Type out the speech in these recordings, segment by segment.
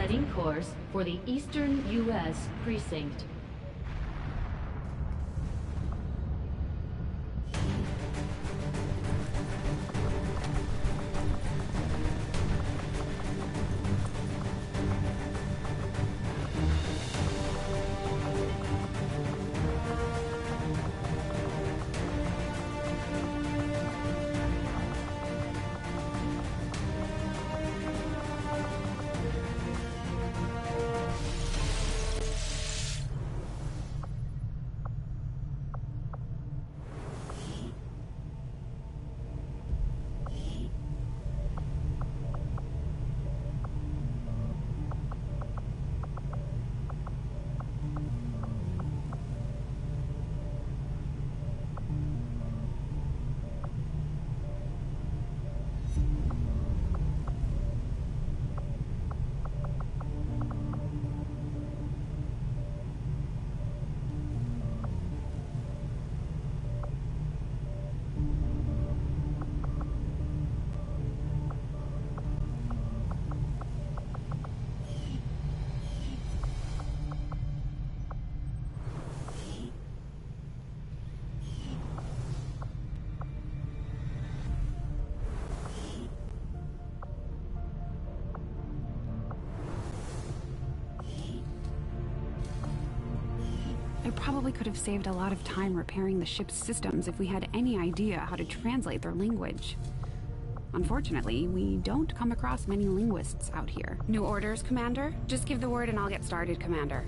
Setting course for the Eastern U.S. Precinct. I probably could have saved a lot of time repairing the ship's systems if we had any idea how to translate their language. Unfortunately, we don't come across many linguists out here. New orders, Commander? Just give the word and I'll get started, Commander.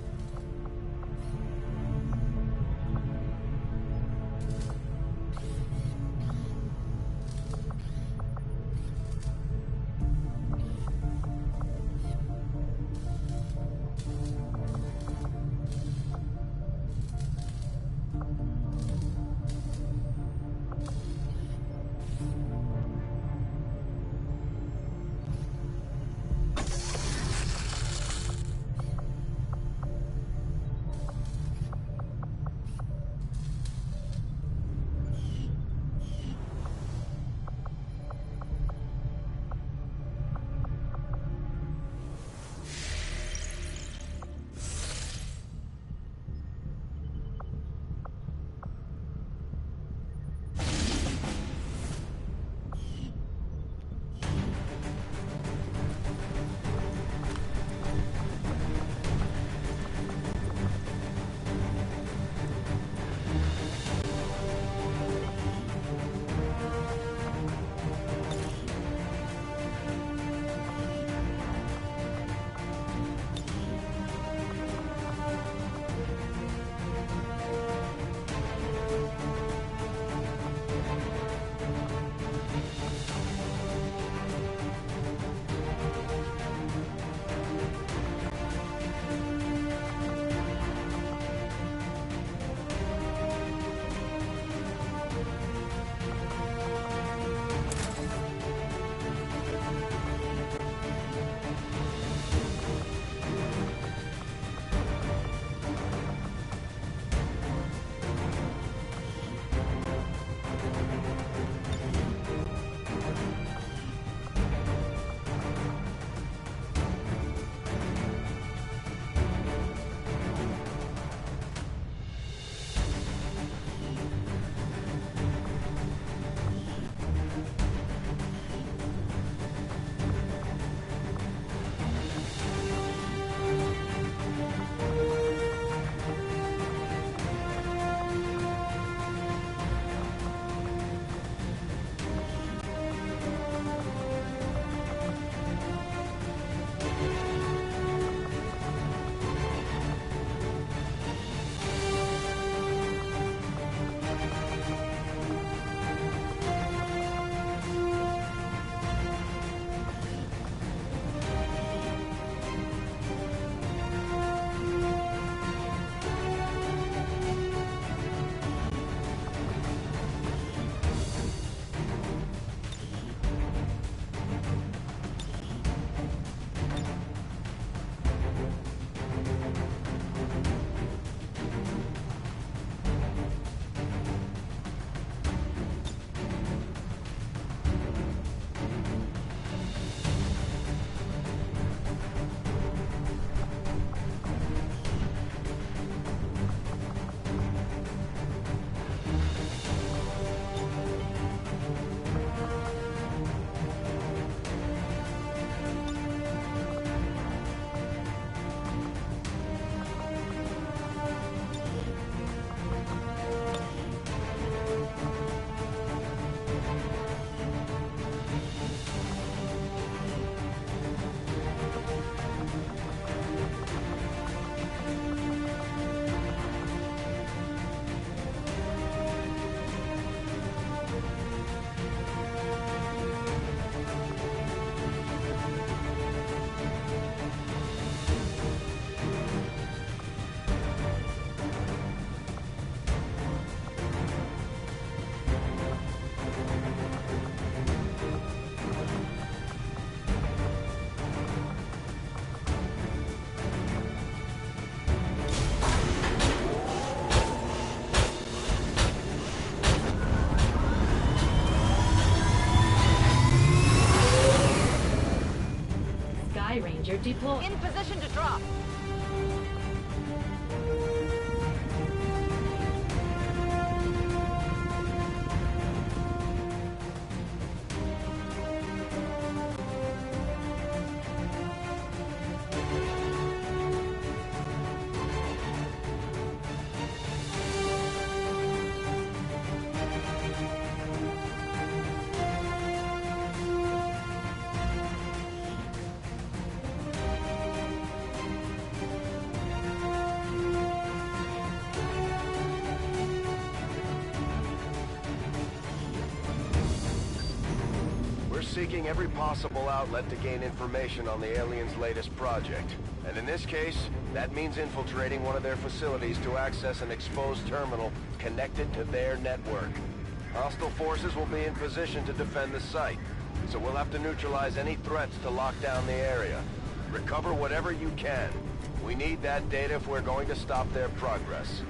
Deploy. In position to drop. Seeking every possible outlet to gain information on the aliens' latest project. And in this case, that means infiltrating one of their facilities to access an exposed terminal connected to their network. Hostile forces will be in position to defend the site, so we'll have to neutralize any threats to lock down the area. Recover whatever you can. We need that data if we're going to stop their progress.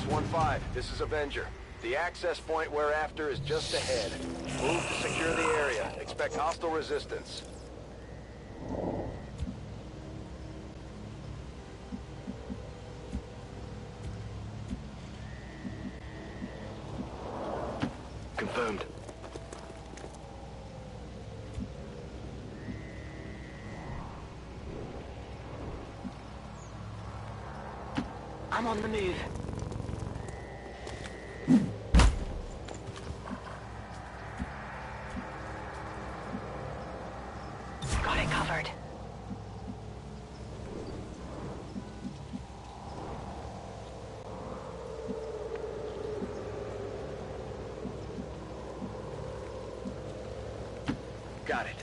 -1-5, this is Avenger. The access point we're after is just ahead. Move to secure the area. Expect hostile resistance. Confirmed. I'm on the move. Got it covered. Got it.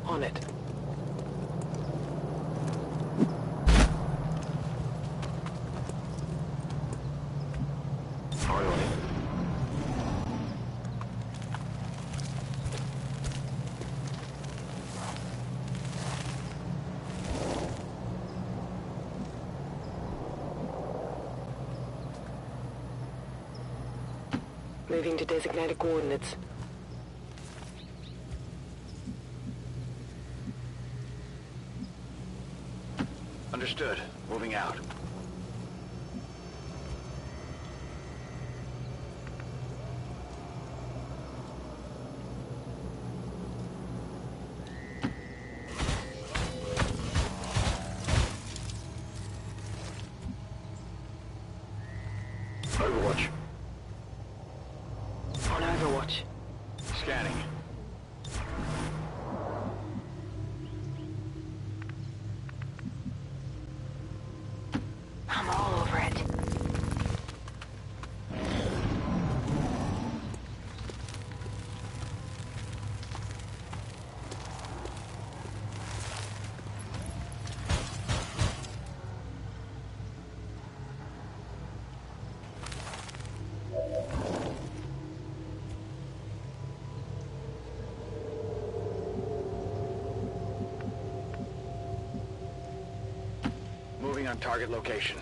On it. Hard on it. Moving to designated coordinates. Understood. Moving out. Overwatch. On Overwatch. Scanning. I'm all over it. Moving on target location.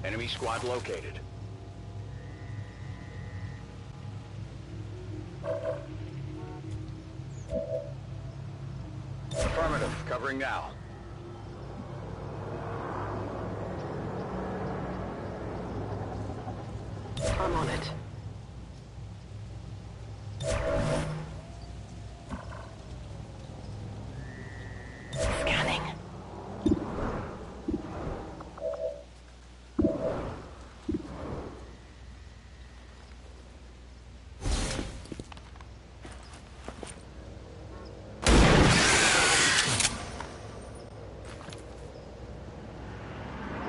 Enemy squad located. Affirmative. Covering now. I'm on it. Scanning.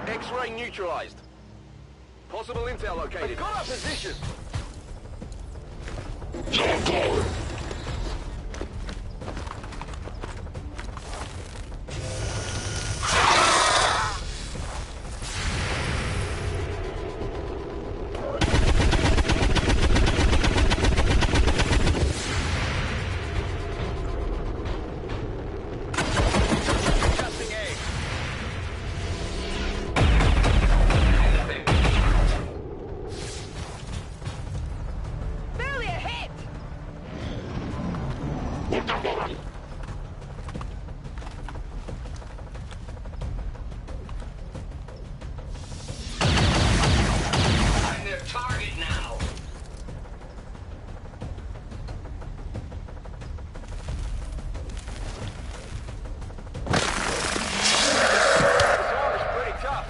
X-ray neutralized. Possible intel located. I've got our position. Adjusting aim. Barely a hit! I'm their target now. This armor's pretty tough.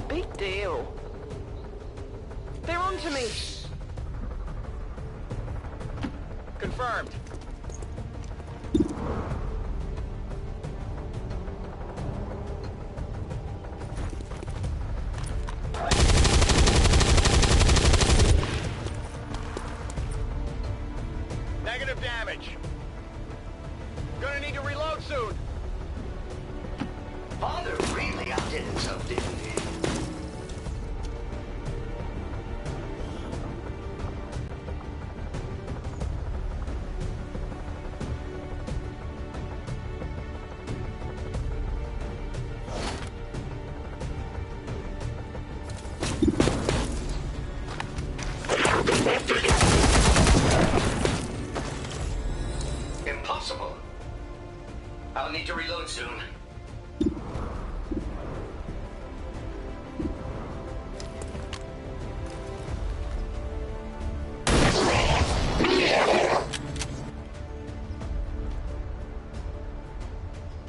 Big deal. They're onto me. Confirmed. Negative damage. Gonna need to reload soon. Father really outdid himself, didn't he? Impossible. I'll need to reload soon.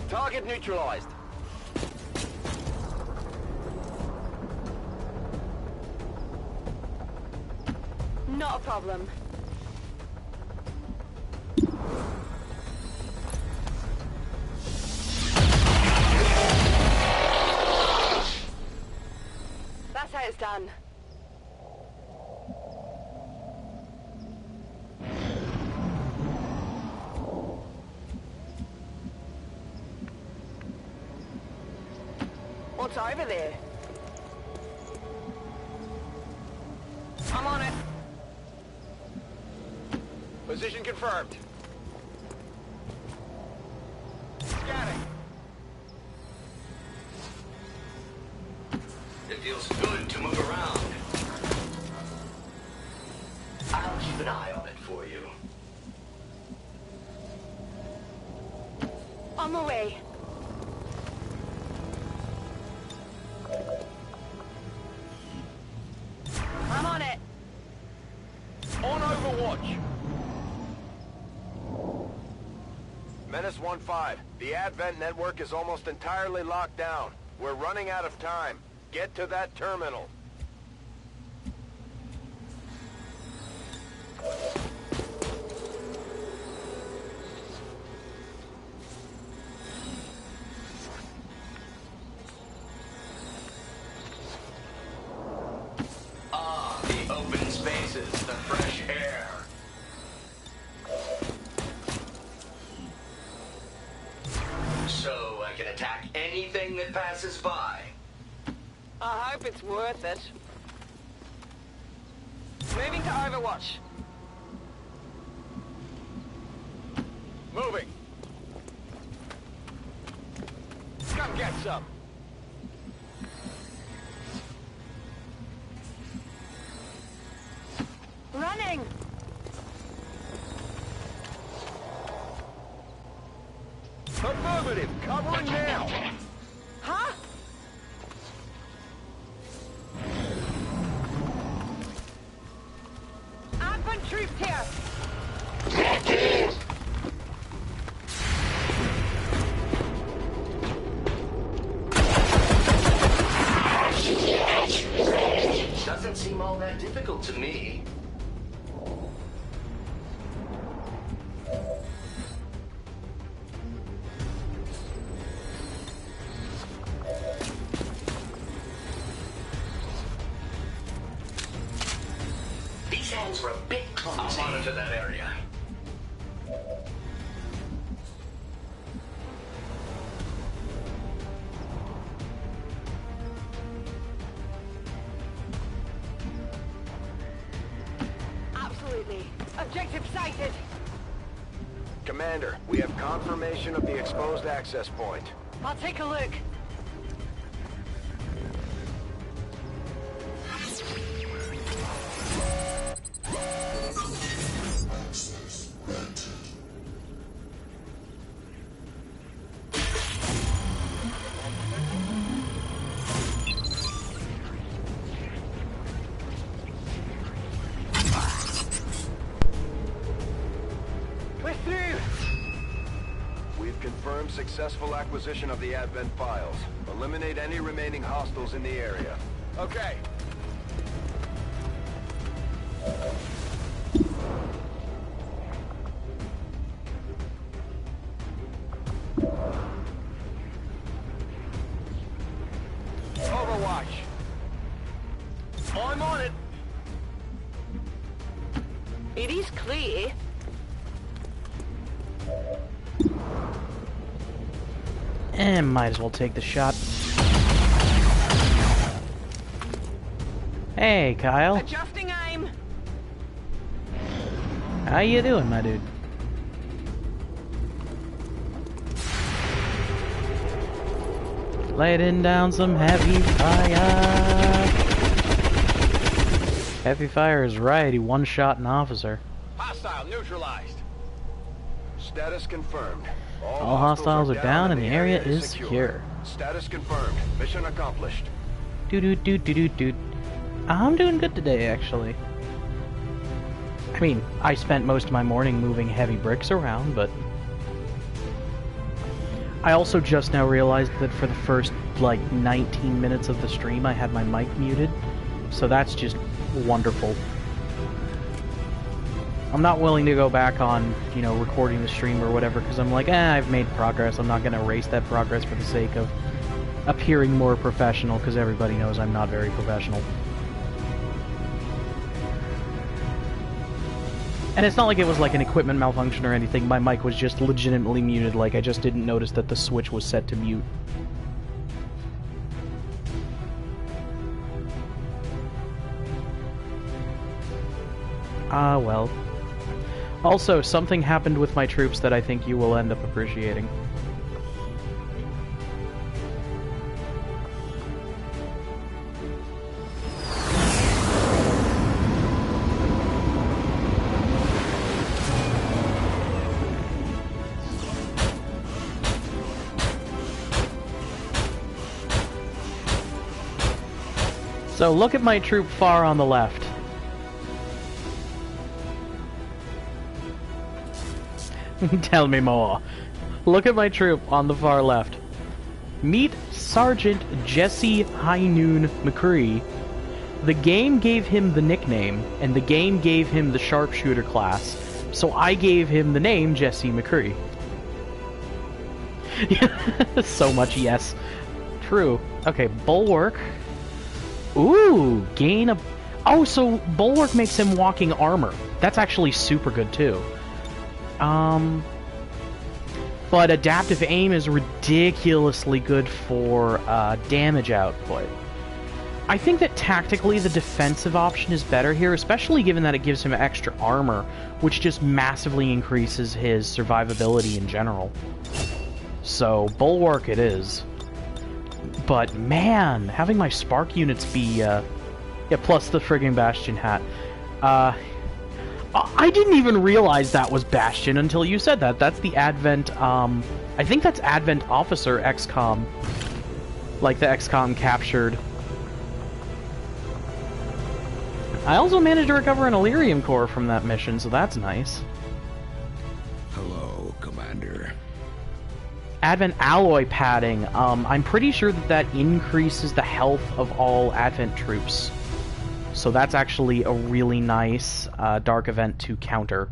Target neutralized. Not a problem. That's how it's done. What's over there? I'm on it. Position confirmed. Scanning. It feels good to move around. I'll keep an eye on it for you. On my way. I'm on it. On Overwatch. Menace 1-5. The Advent network is almost entirely locked down. We're running out of time. Get to that terminal. places, the fresh air. So I can attack anything that passes by. I hope it's worth it. Moving to Overwatch. Moving. Come get some. Running! Affirmative. Covering now. Huh? Advent troops here! Doesn't seem all that difficult to me. These hands were a bit clumsy. I'll monitor that area. Absolutely. Objective sighted. Commander, we have confirmation of the exposed access point. I'll take a look. We're through! We've confirmed successful acquisition of the Advent files. Eliminate any remaining hostiles in the area. Okay. Overwatch. I'm on it. It is clear. And might as well take the shot. Hey, Kyle. Adjusting aim. How you doing, my dude? Laying down some heavy fire. Heavy fire is right. He one-shot an officer. Hostile neutralized. Status confirmed. All hostiles are down and the area is secure. Status confirmed. Mission accomplished. Doo-doo-doo-doo-doo-doo. I'm doing good today, actually. I mean, I spent most of my morning moving heavy bricks around, but... I also just now realized that for the first, like, 19 minutes of the stream, I had my mic muted. So that's just wonderful. I'm not willing to go back on, you know, recording the stream or whatever, because I'm like, I've made progress. I'm not going to erase that progress for the sake of appearing more professional, because everybody knows I'm not very professional. And it's not like it was like an equipment malfunction or anything. My mic was just legitimately muted, like I just didn't notice that the switch was set to mute. Ah, well. Also, something happened with my troops that I think you will end up appreciating. So look at my troop far on the left. Tell me more. Look at my troop on the far left. Meet Sergeant Jesse High Noon McCree. The game gave him the nickname, and the game gave him the sharpshooter class, so I gave him the name Jesse McCree. So much yes. True. Okay, bulwark. Ooh, gain a... Oh, so Bulwark makes him walking armor. That's actually super good, too. But Adaptive Aim is ridiculously good for damage output. I think that tactically the defensive option is better here, especially given that it gives him extra armor, which just massively increases his survivability in general. So, Bulwark it is. But, man, having my Spark units be, yeah, plus the friggin' Bastion hat. I didn't even realize that was Bastion until you said that. That's the Advent, I think that's Advent Officer XCOM. Like the XCOM captured. I also managed to recover an Illyrium core from that mission, so that's nice. Hello, Commander. Advent alloy padding. I'm pretty sure that that increases the health of all Advent troops. So that's actually a really nice dark event to counter.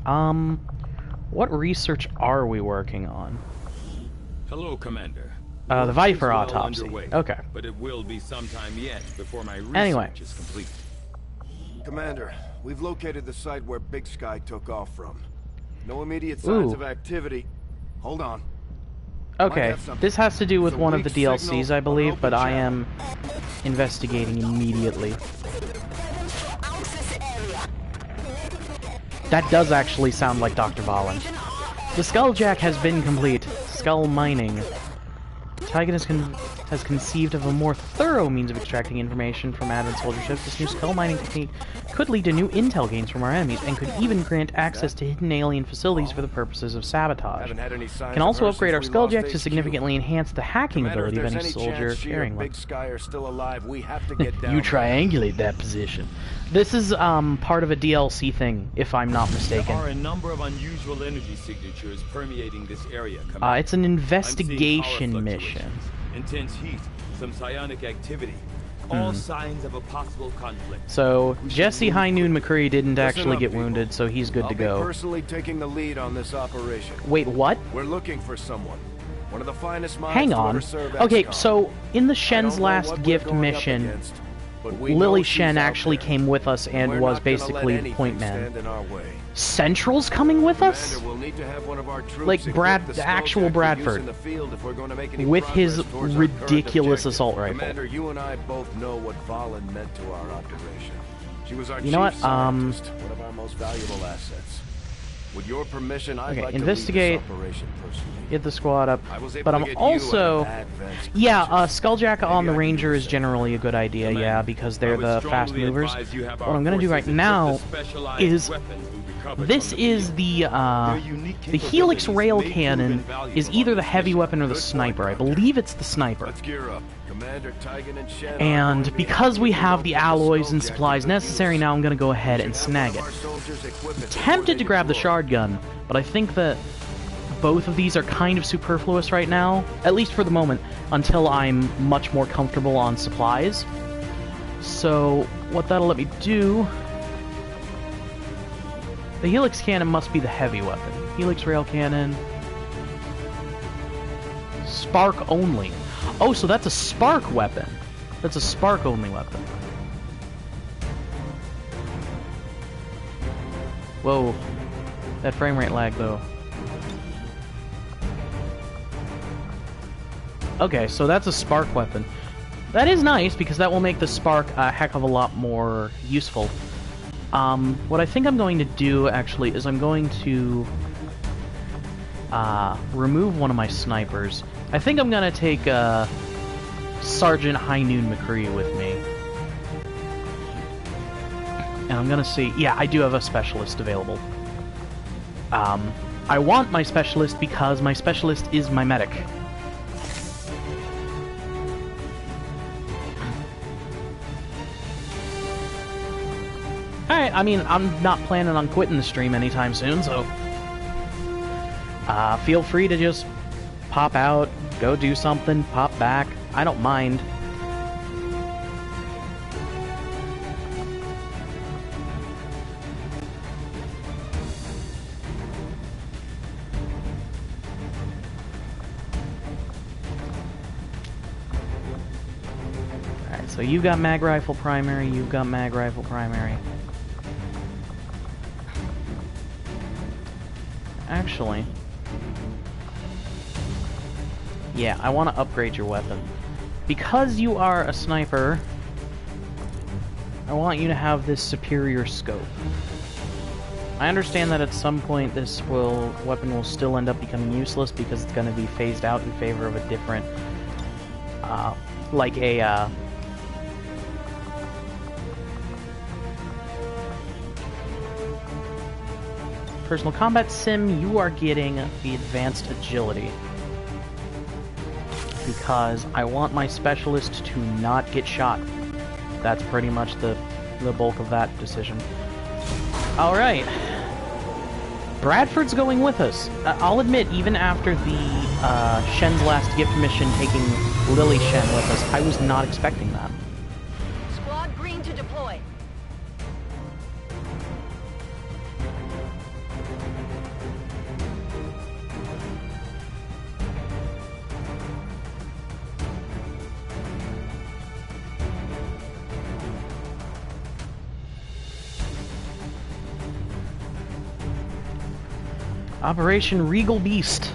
What research are we working on? Hello, Commander. The Viper autopsy. Underway, okay. But it will be some time yet before my research Anyway. is complete. Commander, we've located the site where Big Sky took off from. No immediate signs of activity. Hold on. Okay, this has to do with one of the DLCs, I believe, but I am investigating immediately. That does actually sound like Dr. Valen. The Skulljack has been complete. Skull mining. Tigan has conceived of a more thorough means of extracting information from Advent soldier ships. This new skull mining technique could lead to new intel gains from our enemies, and could even grant access to hidden alien facilities for the purposes of sabotage. Can also upgrade our Skulljack to significantly enhance the hacking ability of any soldier carrying one. Big Sky are still alive, we have to get down. You triangulate that position. This is part of a DLC thing, if I'm not mistaken. There are a number of unusual energy signatures permeating this area, Commander. It's an investigation mission. Intense heat, some psionic activity, all signs of a possible conflict. So, Jesse High Noon McCree didn't actually get wounded, so he's good to go. I'll be personally taking the lead on this operation. Wait, what? We're looking for someone. One of the finest minds Hang to on. ever serve Okay, XCOM. so in the I Shen's don't know last what we're gift going up mission, against, but we know Lily she's Shen out actually there. came with us and We're was not gonna let basically the anything point man. stand in our way. Central's coming with us? Commander, we'll need to have one of our troops Like equip the the actual Skulljack for Bradford. use in the field if we're going to make any With his progress towards our current ridiculous objective. assault rifle. Commander, you and I both know what Valen meant to our operation. She was our You know what, chief scientist, one of our most valuable assets. With your permission, I'd Okay, like investigate. to lead this operation personally. Get the squad up. I was able But to I'm get you also... an advanced Yeah, position. Skulljack on the Maybe I can Ranger do is the same. generally a good idea, yeah, because they're the fast movers. What I'm gonna do right now is... This is the Helix Rail Cannon is either the heavy weapon or the sniper. I believe it's the sniper. Let's gear up. Commander Tigan and Shen are And going to because we be have the alloys and supplies necessary, now I'm gonna go ahead and snag it. Tempted to grab the shard gun, but I think that both of these are kind of superfluous right now, at least for the moment, until I'm much more comfortable on supplies. So, what that'll let me do... The Helix Cannon must be the heavy weapon. Helix Rail Cannon... Spark only. Oh, so that's a spark weapon. That's a spark only weapon. Whoa. That frame rate lag, though. Okay, so that's a spark weapon. That is nice, because that will make the spark a heck of a lot more useful. What I think I'm going to do, actually, is I'm going to remove one of my snipers. I think I'm going to take Sergeant High Noon McCree with me. And I'm going to see... Yeah, I do have a specialist available. I want my specialist because my specialist is my medic. Alright, I mean, I'm not planning on quitting the stream anytime soon, so... feel free to just pop out, go do something, pop back. I don't mind. So you've got mag rifle primary, you've got mag rifle primary. Actually... yeah, I want to upgrade your weapon. Because you are a sniper, I want you to have this superior scope. I understand that at some point this weapon will still end up becoming useless because it's going to be phased out in favor of a different, like a, personal combat sim. You are getting the advanced agility. Because I want my specialist to not get shot. That's pretty much the bulk of that decision. Alright. Bradford's going with us. I'll admit, even after the Shen's last gift mission taking Lily Shen with us, I was not expecting that. Squad green to deploy. Operation Regal Beast.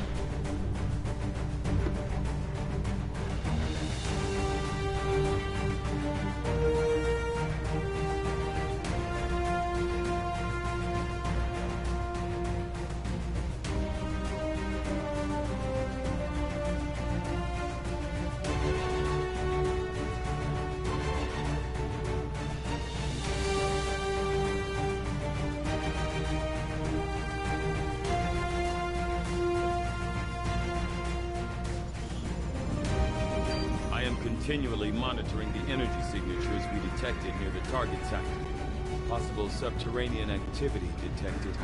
Continually monitoring the energy signatures we detected near the target site. Possible subterranean activity detected.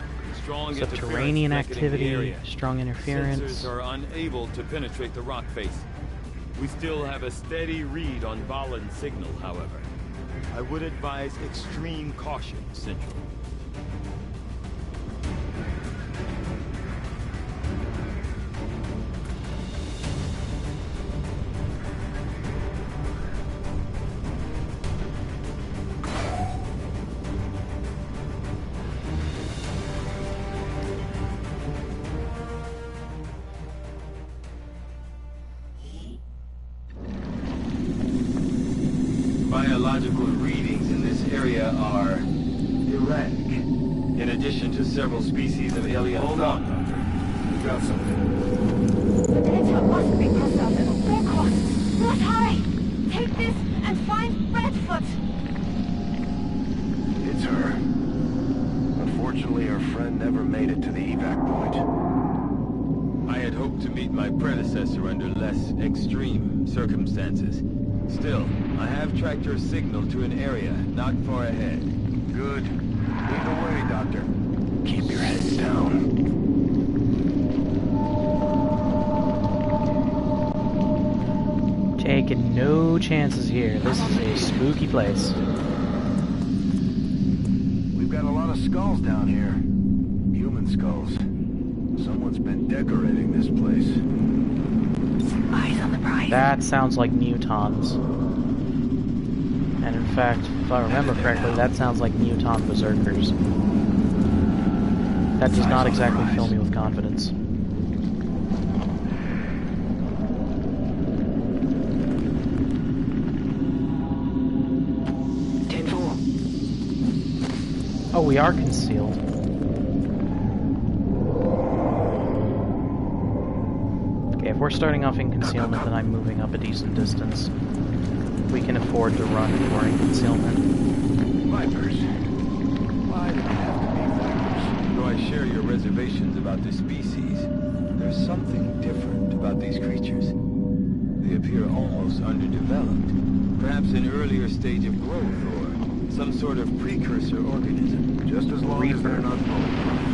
Strong Subterranean activity, area. strong interference. Sensors are unable to penetrate the rock face. We still have a steady read on Balin's signal, however. I would advise extreme caution, Central. Biological readings in this area are erratic. In addition to several species of alien fauna. We got something. The data must be processed at a fair cost. Let's hurry! Take this and find Redfoot! It's her. Unfortunately, her friend never made it to the evac point. I had hoped to meet my predecessor under less extreme circumstances. Still, I have tracked your signal to an area not far ahead. Good. Lead the way, Doctor. Keep your heads down. Taking no chances here. This is a spooky place. We've got a lot of skulls down here. Human skulls. Someone's been decorating this place. Eyes on the prize. That sounds like mutons. And in fact, if I remember correctly, that sounds like muton berserkers. That does not exactly fill me with confidence. Oh, we are concealed. Okay, if we're starting off in concealment, then I'm moving up a decent distance. We can afford to run if we're in concealment. Vipers. Why do they have to be vipers? Though I share your reservations about this species, there's something different about these creatures. They appear almost underdeveloped. Perhaps an earlier stage of growth or some sort of precursor organism. Just as long as they're not bulletproof.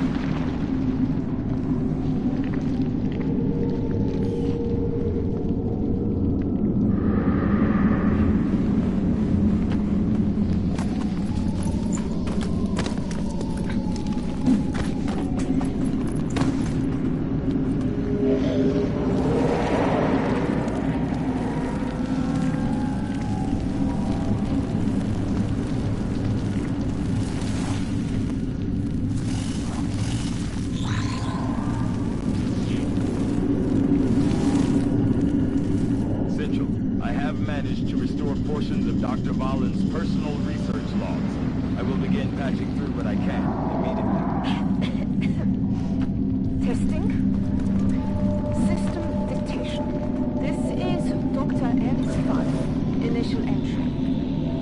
Dr. Ballin's personal research logs. I will begin patching through what I can immediately. Testing. System dictation. This is Dr. M's file. Initial entry.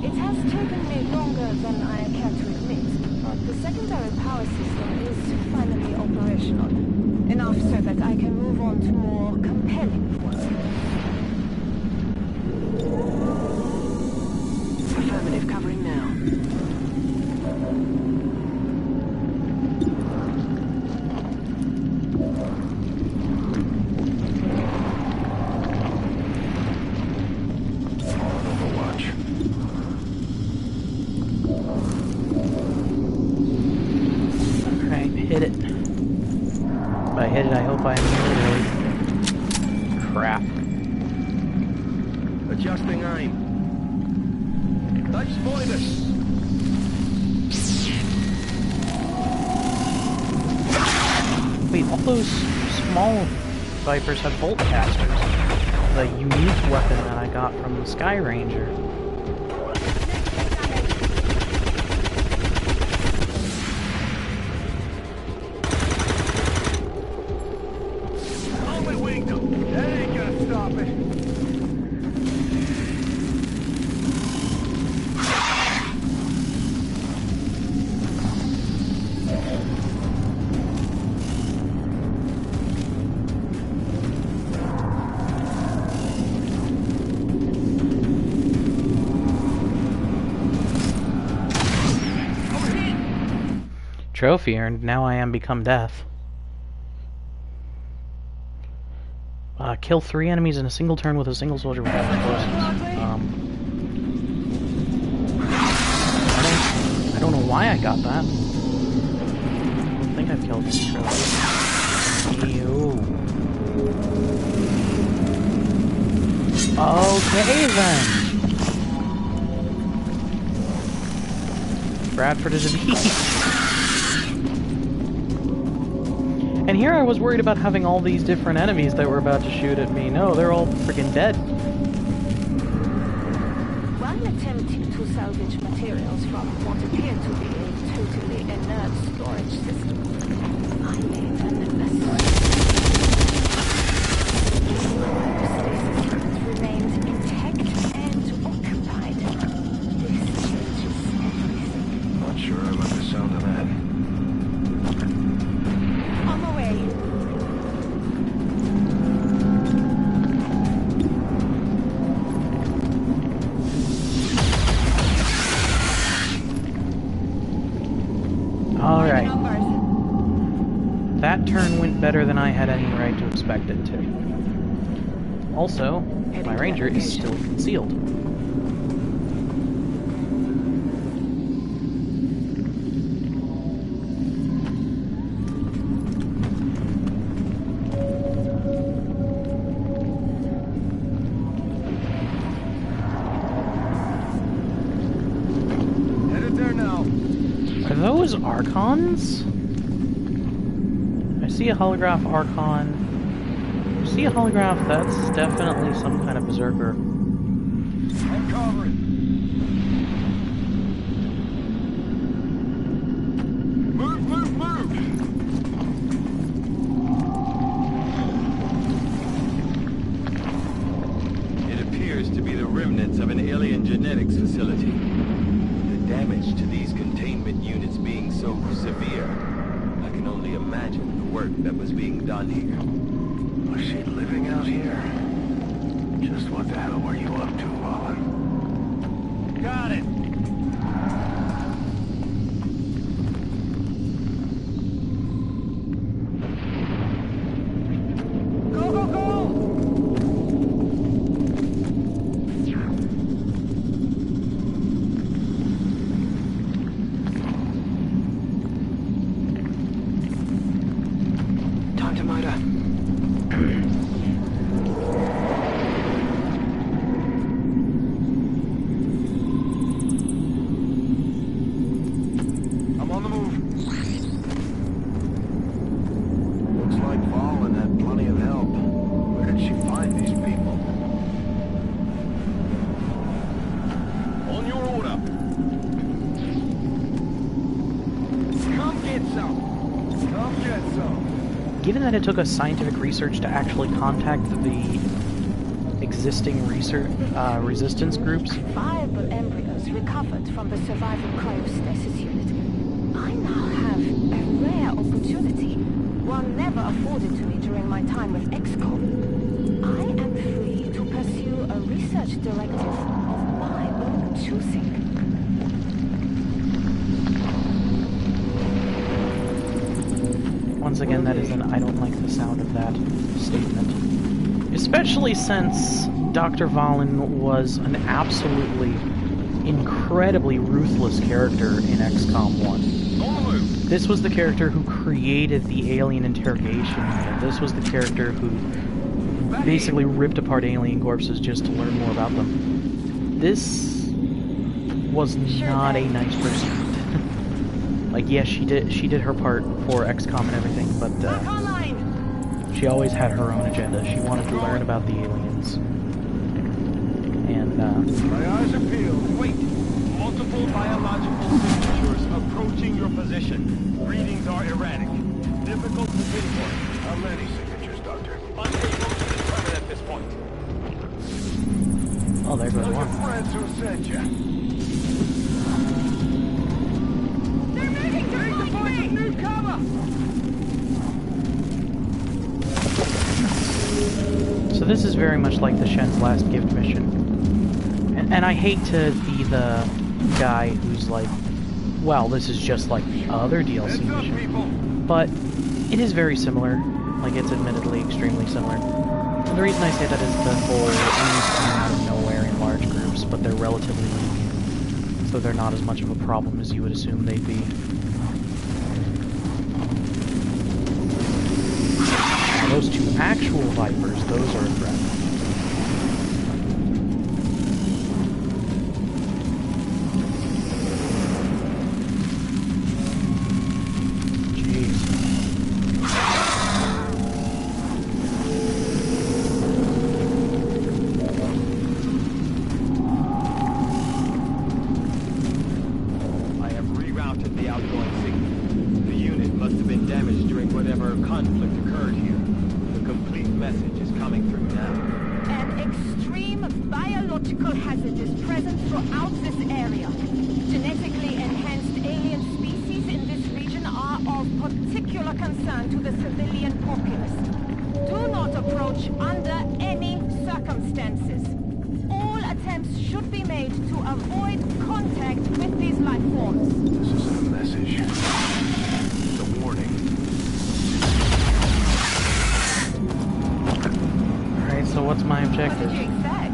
It has taken me longer than I care to admit, but the secondary power system is finally operational. Enough so that I can move on to more compelling work. Affirmative, covering now. Hit it. If I hit it, I hope I am really. Crap. Adjusting aim. They spotted us. Wait, all those small Vipers have bolt casters. The unique weapon that I got from the Sky Ranger. Trophy earned. Now I am become death. Kill 3 enemies in a single turn with a single soldier without explosives. I don't know why I got that. I don't think I've killed this trophy. Ew. Okay then. Bradford is a beast. And here I was worried about having all these different enemies that were about to shoot at me. No, they're all freaking dead. While attempting to salvage materials from what appeared to be a totally inert storage system, I made an investment. The stasis remained intact and occupied. This changes everything. Not sure I like the sound of that. On the way. Alright. That turn went better than I had any right to expect it to. Also, my ranger is still concealed. Are those Archons? I see a holograph Archon. I see a holograph, that's definitely some kind of berserker. I'm covering. Move, move, move! It appears to be the remnants of an alien genetics facility. The damage to these containment units being so severe, I can only imagine the work that was being done here. Was she living out here? Just what the hell were you up to, Ballin? Got it! Go, go, go! Time to motor. I'm on the move. Looks like Ballin had plenty of help. Where did she find these people? get some. Come get some. Given that it took us scientific research to actually contact the existing resistance groups, Viable embryos recovered from the surviving cryostasis unit. I now have a rare opportunity, one never afforded to me during my time with XCOM. I am free to pursue a research directive of my own choosing. once again, that is an I don't like the sound of that statement. Especially since Dr. Valen was an absolutely incredibly ruthless character in XCOM 1. This was the character who created the alien interrogation unit. This was the character who basically ripped apart alien corpses just to learn more about them. This was not a nice person. Like, yes, she did her part for XCOM and everything, but she always had her own agenda. She wanted to learn about the aliens. And my eyes are peeled. Wait! Multiple biological signatures approaching your position. Readings are erratic. Difficult to pinpoint. How many signatures, Doctor? Unable to determine at this point. oh, there goes Tell your one. friends who sent you. They're moving to find me! New cover! So this is very much like the Shen's Last Gift mission. And I hate to be the guy who's like, well, this is just like the other DLC mission. But it is very similar. Like, it's admittedly extremely similar. And the reason I say that is the whole enemies come out of nowhere in large groups, but they're relatively weak. So they're not as much of a problem as you would assume they'd be. Those two actual Vipers, those are a threat. Jeez. I have rerouted the outgoing signal. The unit must have been damaged during whatever conflict occurred here. The complete message is coming through now. An extreme biological hazard is present throughout this area. Genetically enhanced alien species in this region are of particular concern to the civilian populace. Do not approach under any circumstances. All attempts should be made to avoid contact with these life forms. This isn't a message. It's a warning. Alright, so what's my What did objective? you expect?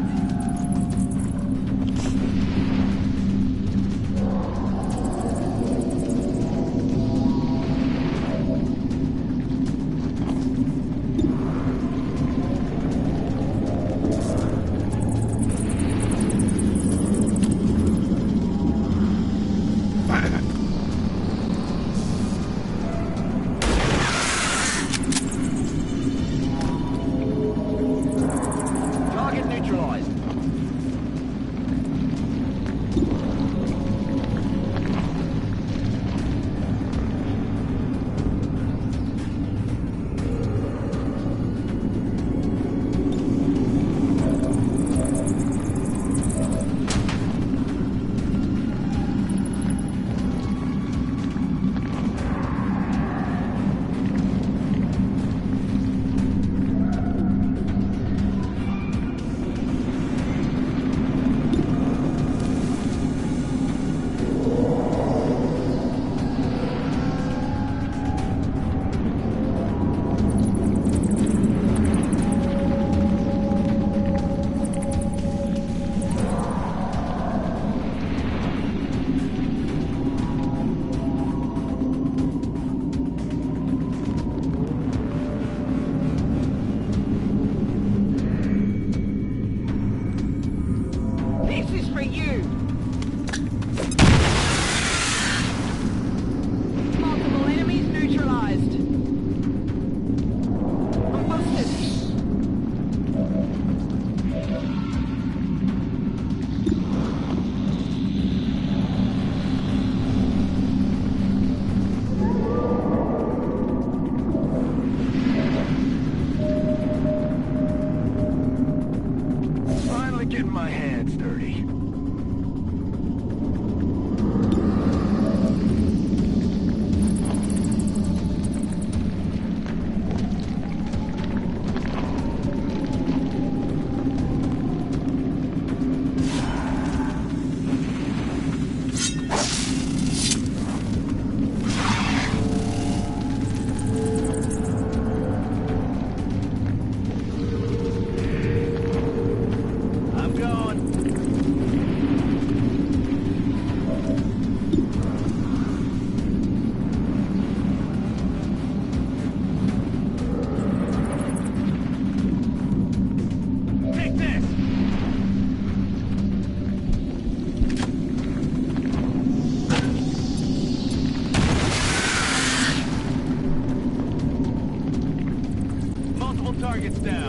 targets down.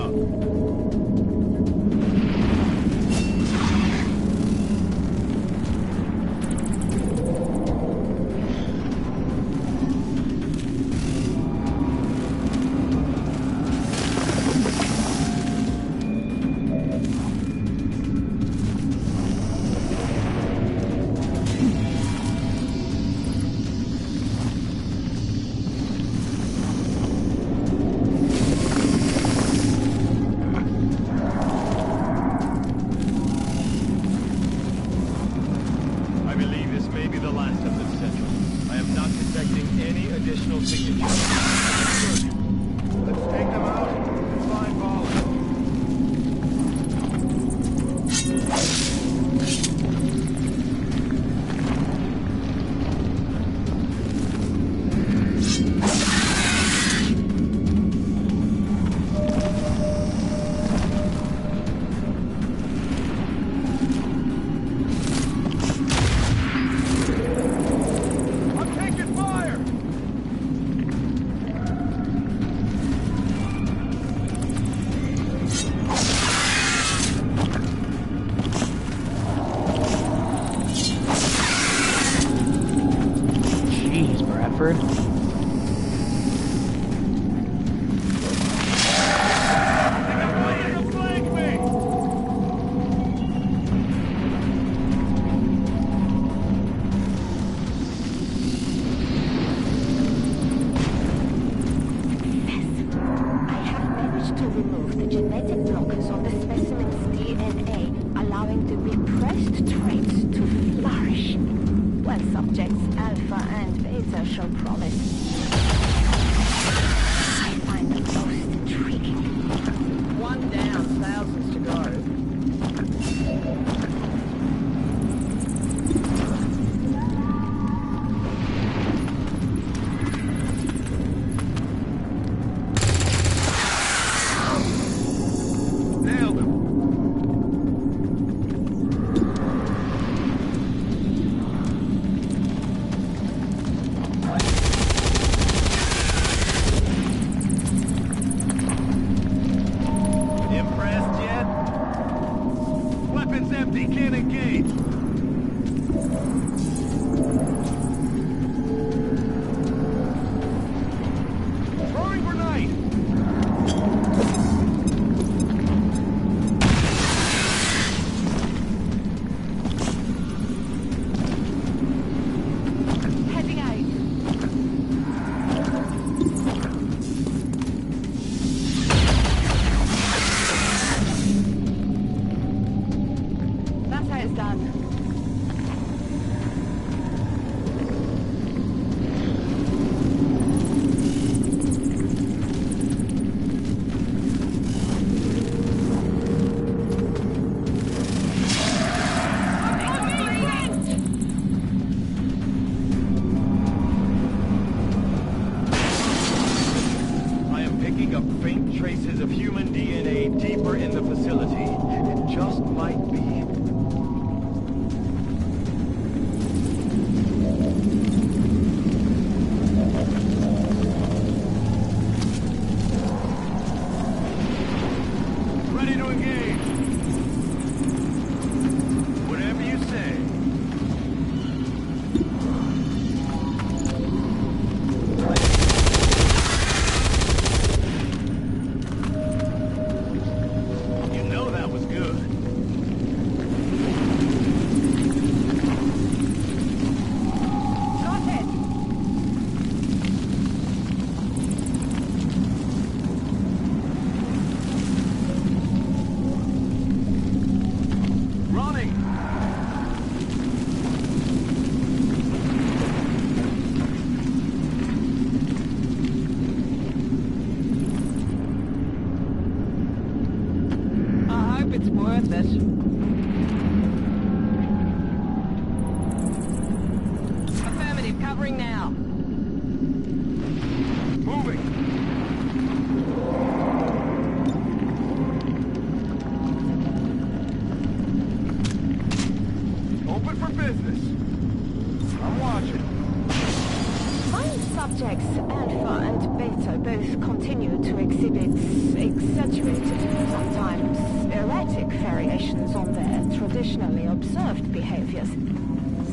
subjects Alpha and Beta both continue to exhibit exaggerated, sometimes erratic variations on their traditionally observed behaviors.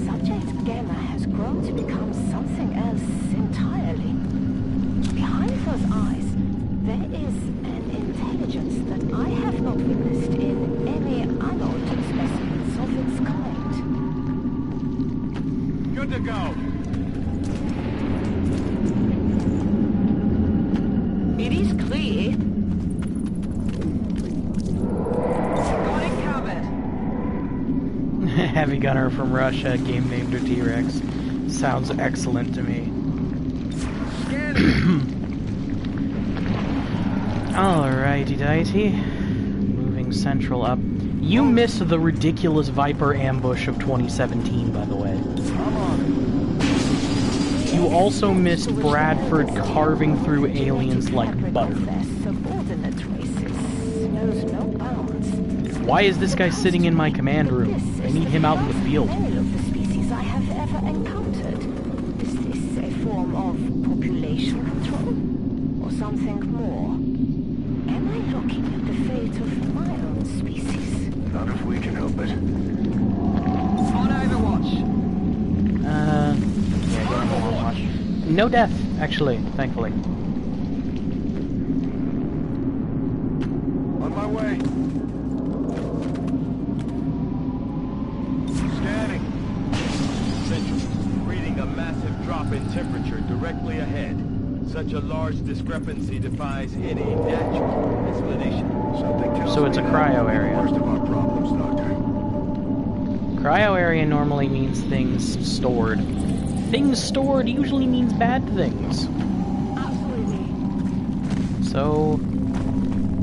Subject Gamma has grown to become something else entirely. Behind those eyes, there is an intelligence that I have not witnessed in any adult specimens of its kind. Good to go. It is clear. Got it covered. Heavy gunner from Russia, game named her T-Rex. Sounds excellent to me. Alrighty dighty. Moving central up. You missed the ridiculous Viper ambush of 2017, by the way. You also missed Bradford carving through aliens like butter. Why is this guy sitting in my command room? I need him out in the field. Of the species I have ever encountered. Is this a form of population control? Or something more? Am I looking at the fate of my own species? Not if we can help it. On Overwatch. Yeah, go on Overwatch. No death, actually, thankfully. On my way. Scanning. Central. Reading a massive drop in temperature directly ahead. Such a large discrepancy defies any natural explanation. Something tells So it's a me cryo that area. Worst of our problems, Doctor. Cryo area normally means things stored. Things stored usually means bad things. Absolutely. So...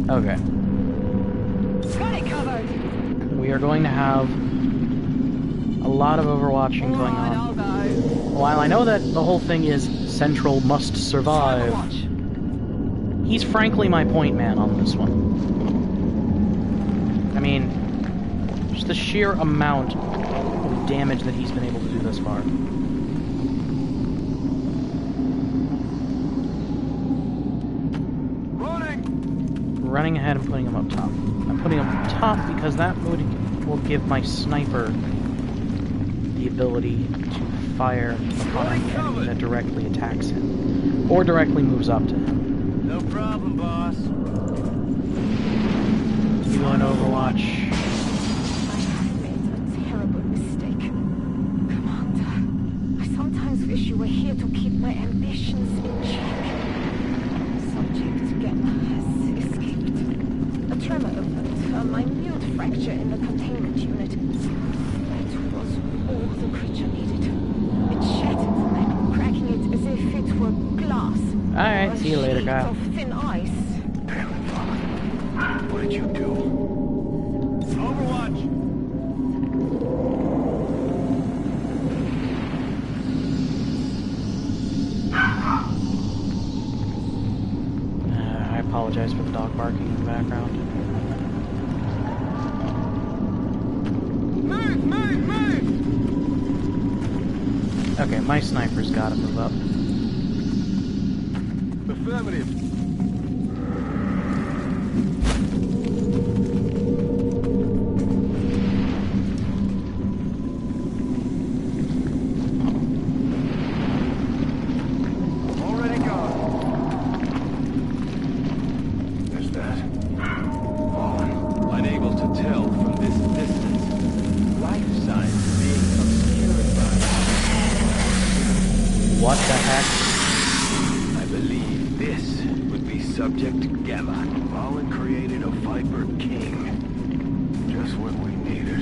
okay. Got it covered. We are going to have a lot of overwatching going on. I'll go. While I know that the whole thing is Central must survive, he's frankly my point man on this one. I mean, just the sheer amount of damage that he's been able to do thus far. Running ahead and putting him up top. I'm putting him up top because that will give my sniper the ability to fire upon an enemy that directly attacks him, or directly moves up to him. No problem, boss. You on Overwatch. I have made a terrible mistake. Commander, I sometimes wish you were here to keep my ambitions in check. Subject Gamma has escaped. A tremor opened, a minute fracture in the containment unit. That was all the creature needed. It shattered the metal, cracking it as if it were glass. Alright, see you later, sheet Kyle. of thin ice. Damn it, Father. What did you do? Overwatch! I apologize for the dog barking in the background. Move, move, move! Okay, my sniper's gotta move up. Affirmative. Already gone. There's that. Fallen. Unable to tell from this distance. Life signs being obscured by. What the heck? I believe this would be Subject Gamma. Fallen created a Viper King. Just what we needed.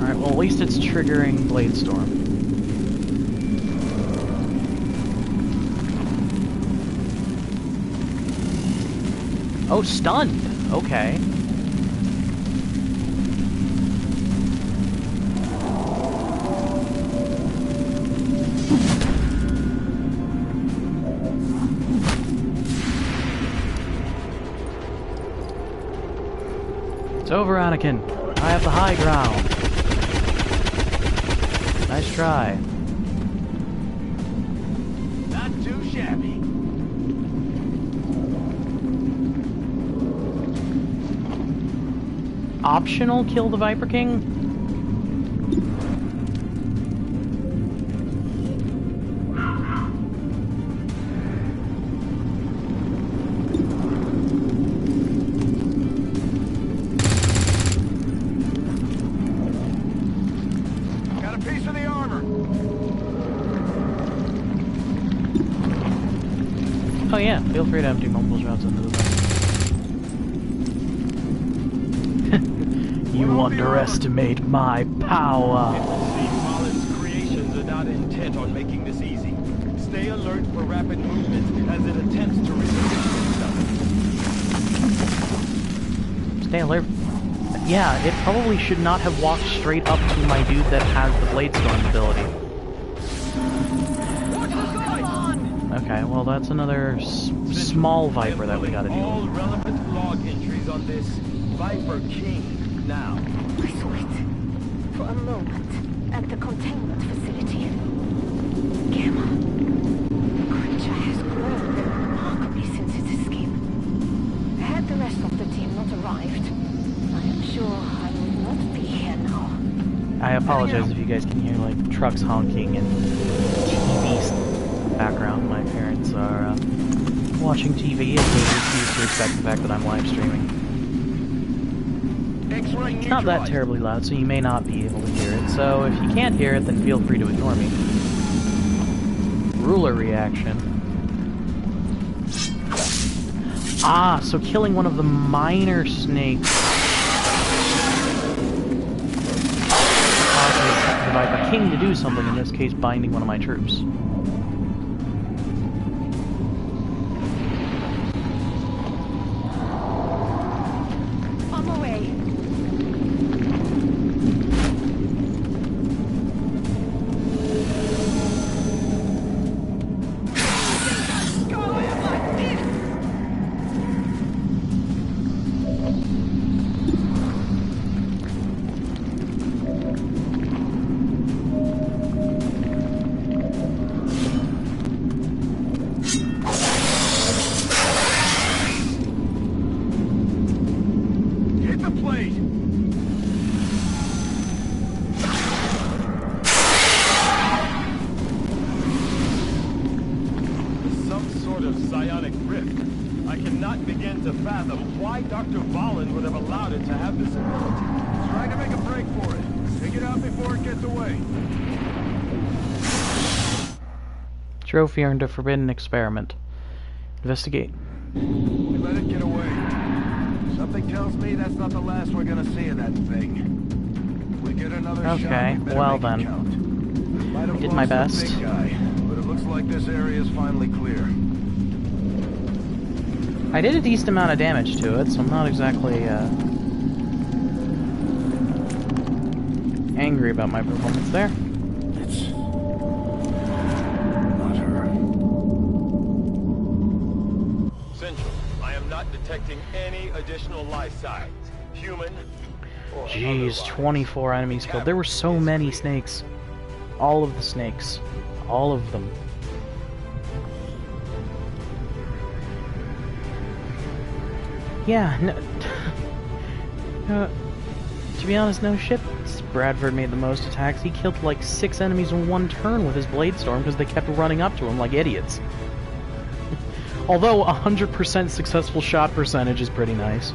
Alright, well at least it's triggering Blade Storm. Oh, stunned! Okay. It's over, Anakin. I have the high ground. Nice try. Not too shabby. Optional kill the Viper King? Got a piece of the armor. Oh yeah, feel free to empty multiple shots into the back. You underestimate my power. Mullen's creations are not intent on making this easy. Stay alert for rapid movement as it attempts to reposition itself. Stay alert. Yeah, it probably should not have walked straight up to my dude that has the Bladestorm ability. Okay, well that's another small Viper that we gotta deal all with. relevant log entries on this Viper King now. I saw it. For a moment. At the containment facility. Gamma. The creature has grown remarkably since its escape. Had the rest of the team not arrived, I am sure I would not be here now. I apologize if you guys can hear like trucks honking and TV's background. My parents are watching TV and they refuse to respect the fact that I'm live streaming. It's not that terribly loud, so you may not be able to hear it. So if you can't hear it, then feel free to ignore me. Ruler reaction. Ah, so killing one of the minor snakes causes the Viper King to do something, in this case binding one of my troops. On my way. Hit the plate. Some sort of psionic rift. I cannot begin to fathom why Dr. Valen would have allowed it to have this ability. Trying to make a break for it. Take it out before it gets away. Trophy earned a forbidden experiment. Investigate. We let it get away. Something tells me that's not the last we're gonna see of that thing. We get another shot. Okay, We better well make it then. count. Might have Did my lost the best. big guy, but it looks like this area is finally clear. I did a decent amount of damage to it, so I'm not exactly angry about my performance there. It's not her. Central, I am not detecting any additional life signs. Human or Jeez, otherwise. 24 enemies killed. There were so many snakes. All of the snakes. All of them. Yeah, no, to be honest, no shit. Bradford made the most attacks. He killed like 6 enemies in one turn with his Bladestorm because they kept running up to him like idiots. Although 100% successful shot percentage is pretty nice.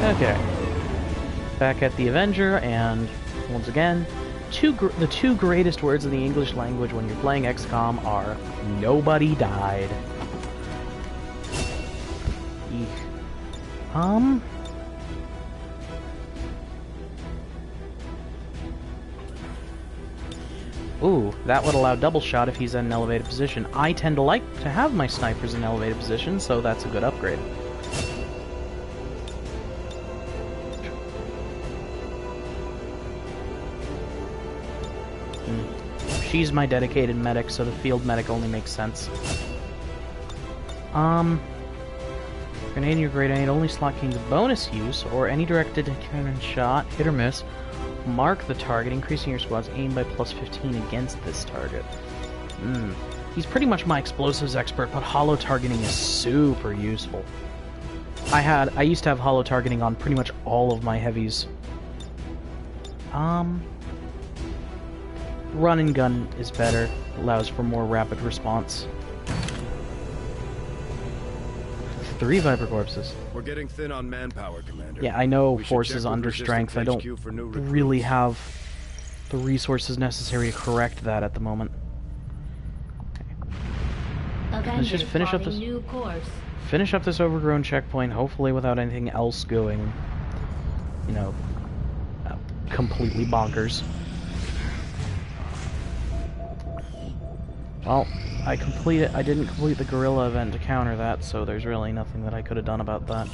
Okay. Back at the Avenger, and once again, the two greatest words in the English language when you're playing XCOM are "nobody died." Eek. Ooh, that would allow double shot if he's in an elevated position. I tend to like to have my snipers in elevated position, so that's a good upgrade. She's my dedicated medic, so the field medic only makes sense. Grenade in your grenade only slot gains bonus use, or any directed cannon shot, hit or miss. Mark the target, increasing your squad's aim by plus 15 against this target. He's pretty much my explosives expert, but holo targeting is super useful. I used to have holo targeting on pretty much all of my heavies. Run and gun is better, allows for more rapid response. 3 Viper corpses. We're getting thin on manpower, Commander. Yeah, I know We should Force check is with under Resistance strength. I don't HQ for new really recruits. have the resources necessary to correct that at the moment. Let's just finish up this. New course. Finish up this overgrown checkpoint, hopefully without anything else going, you know, completely bonkers. Well, I didn't complete the guerrilla event to counter that, so there's really nothing that I could have done about that.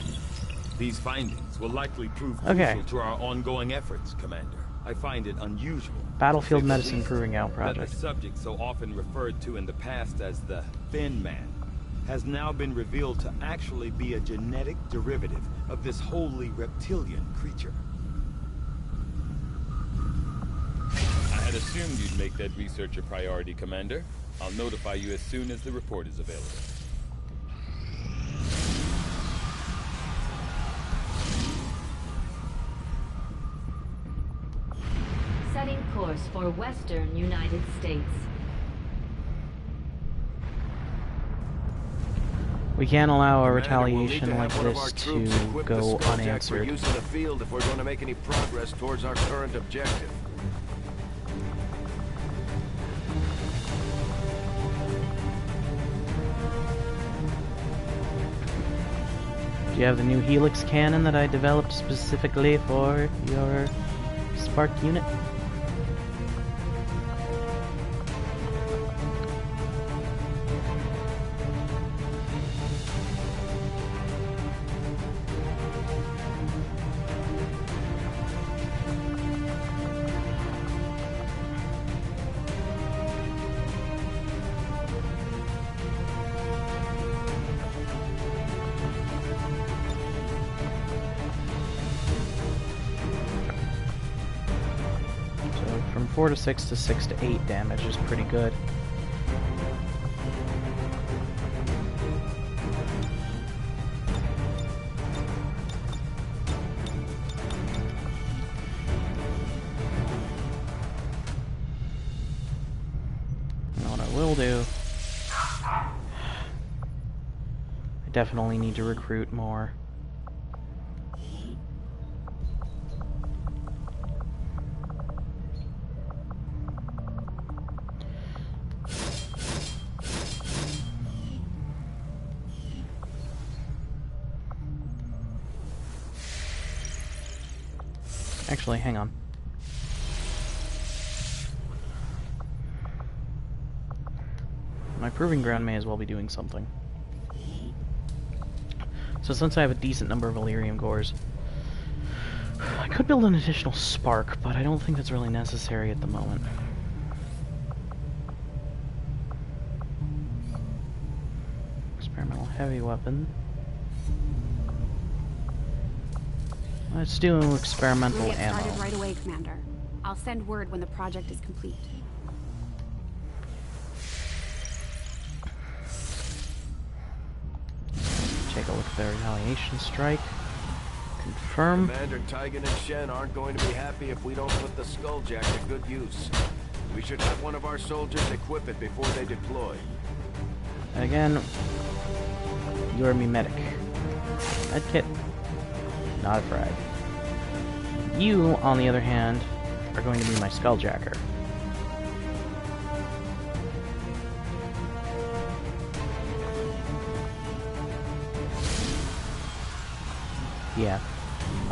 These findings will likely prove Okay. crucial to our ongoing efforts, Commander. I find it unusual. Battlefield to say the Medicine least, Proving Out that Project. the subject so often referred to in the past as the Thin Man has now been revealed to actually be a genetic derivative of this wholly reptilian creature. I had assumed you'd make that research a priority, Commander. I'll notify you as soon as the report is available. Setting course for Western United States. We can't allow a Commander, we'll need retaliation to like have one of our this troops to equip the go Skulljack for unanswered. use in the field if we're going to make any progress towards our current objective. Do you have the new Helix cannon that I developed specifically for your Spark unit? So from 4 to 6 to 6 to 8 damage is pretty good. And what I will do, I definitely need to recruit more. Actually, hang on. My proving ground may as well be doing something. So since I have a decent number of Illyrium cores, I could build an additional spark, but I don't think that's really necessary at the moment. Experimental heavy weapon. Let's do experimental We'll get ammo. started right away, Commander. I'll send word when the project is complete. Take a look at the retaliation strike. Confirm. Commander Tigan and Shen aren't going to be happy if we don't put the Skulljack to good use. We should have one of our soldiers equip it before they deploy. Again, you're me medic. Medkit. Not a frag. You, on the other hand, are going to be my skulljacker. Yeah.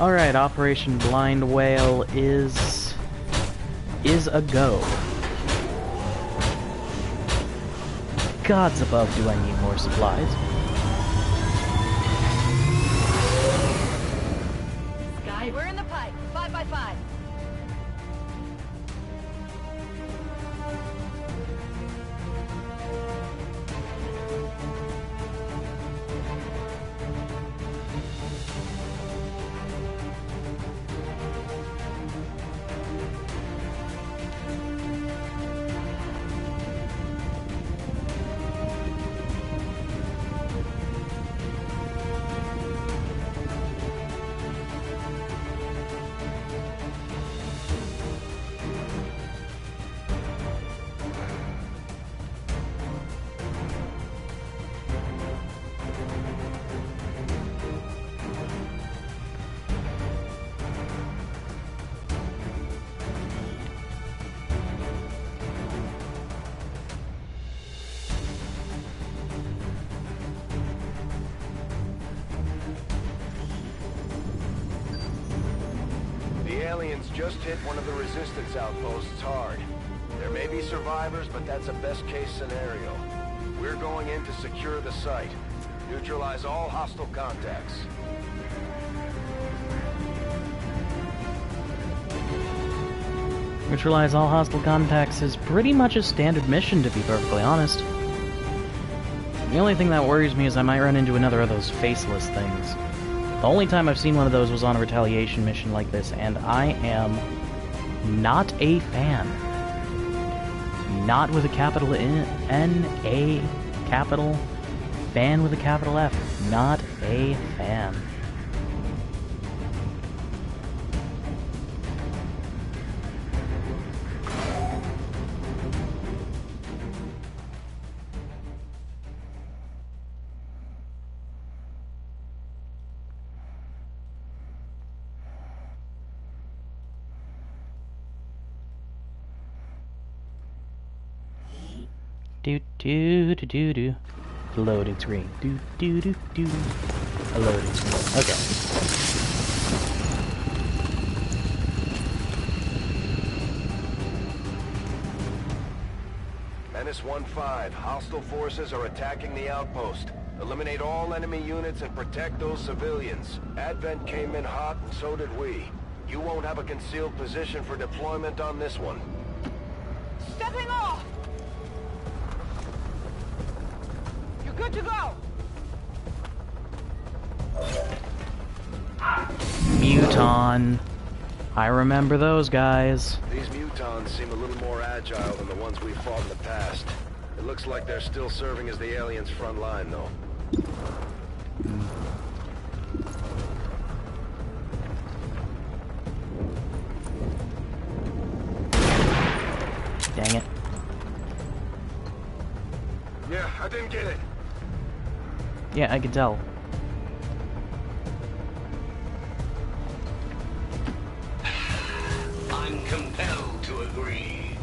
Alright, Operation Blind Whale is a go. Gods above, do I need more supplies? Sky, we're in the pipe. 5 by 5. Aliens just hit one of the resistance outposts hard. There may be survivors, but that's a best-case scenario. We're going in to secure the site. Neutralize all hostile contacts. Neutralize all hostile contacts is pretty much a standard mission, to be perfectly honest. The only thing that worries me is I might run into another of those faceless things. The only time I've seen one of those was on a retaliation mission like this, and I am not a fan. Not with a capital N, a capital, fan with a capital F. Not a fan. Do do do do do. Loading screen. Do do do do. A loading screen. Okay. Menace 1-5. Hostile forces are attacking the outpost. Eliminate all enemy units and protect those civilians. Advent came in hot, and so did we. You won't have a concealed position for deployment on this one. Stepping off! Good to go! Muton. I remember those guys. These mutons seem a little more agile than the ones we fought in the past. It looks like they're still serving as the aliens' front line, though. Dang it. Yeah, I didn't get it. Yeah, I can tell. I'm compelled to agree.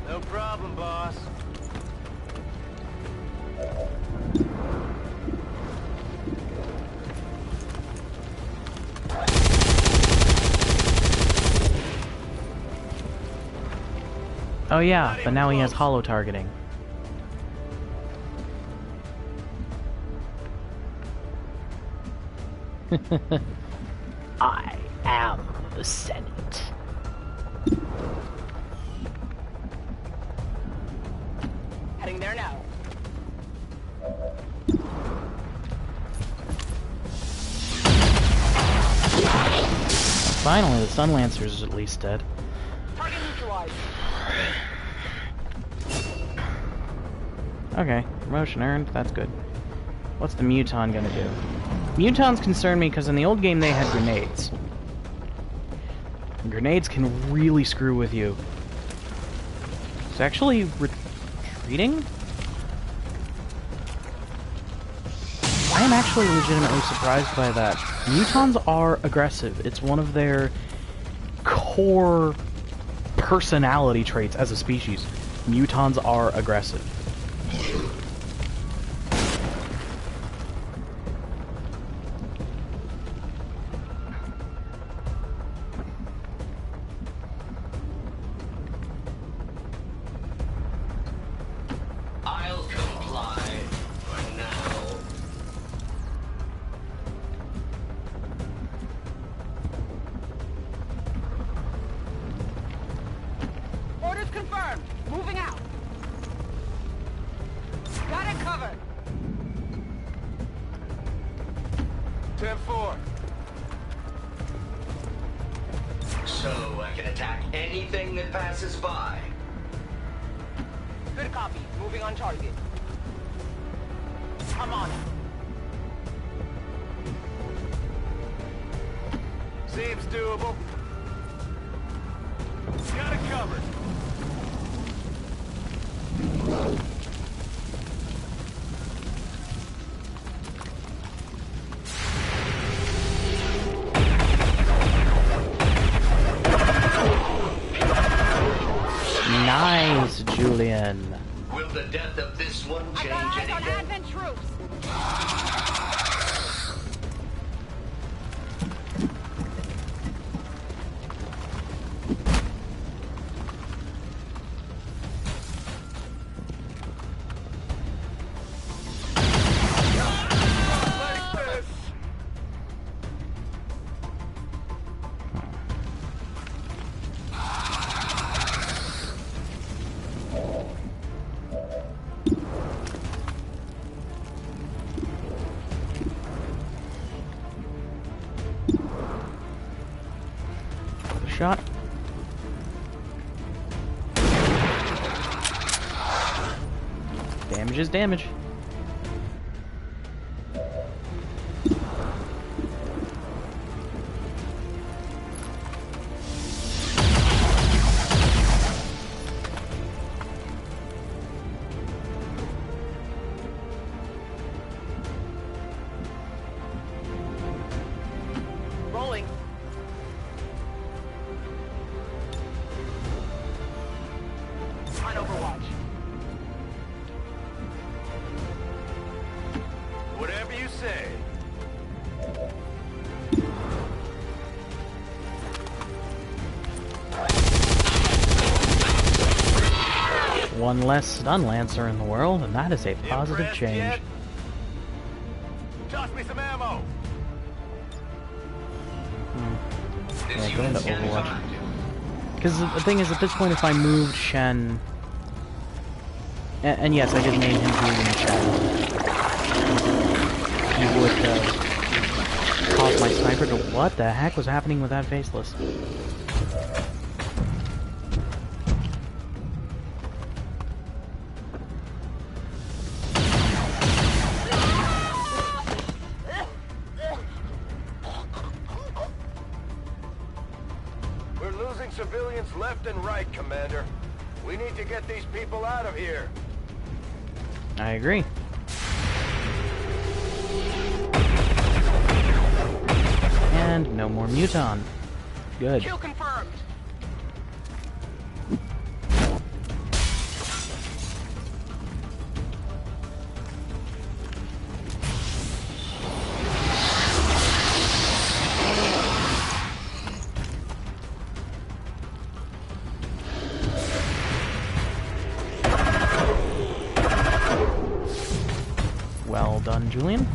No problem, boss. Oh yeah, but now he has holo targeting. I am the Senate. Heading there now. Finally, the Sun Lancer is at least dead. Target neutralized. Okay, promotion earned, that's good. What's the muton gonna do? Mutons concern me because in the old game they had grenades. And grenades can really screw with you. It's actually retreating? I am actually legitimately surprised by that. Mutons are aggressive. It's one of their core personality traits as a species. Mutons are aggressive. I'll comply for now. Orders confirmed. Moving out. Got it covered. 10-4. So I can attack anything that passes by. Good copy. Moving on target. I'm on it. Seems doable. Got it covered. Nice, Julian. Will the death of this one I change got eyes on anything? Advent troops. Like this. Shot. Damage is damage. Rolling. On Overwatch. Whatever you say. One less stun lancer in the world, and that is a positive Impressed change. yet? Toss me some ammo. Yeah, go into Overwatch. Because the thing is, at this point, if I moved Shen... And yes, I did name him Julian Shen. He would cause my sniper to... What the heck was happening with that faceless? We're losing civilians left and right, Commander. We need to get these people out of here. I agree. And no more Muton. Good. Kill confirmed. Well done, Julian.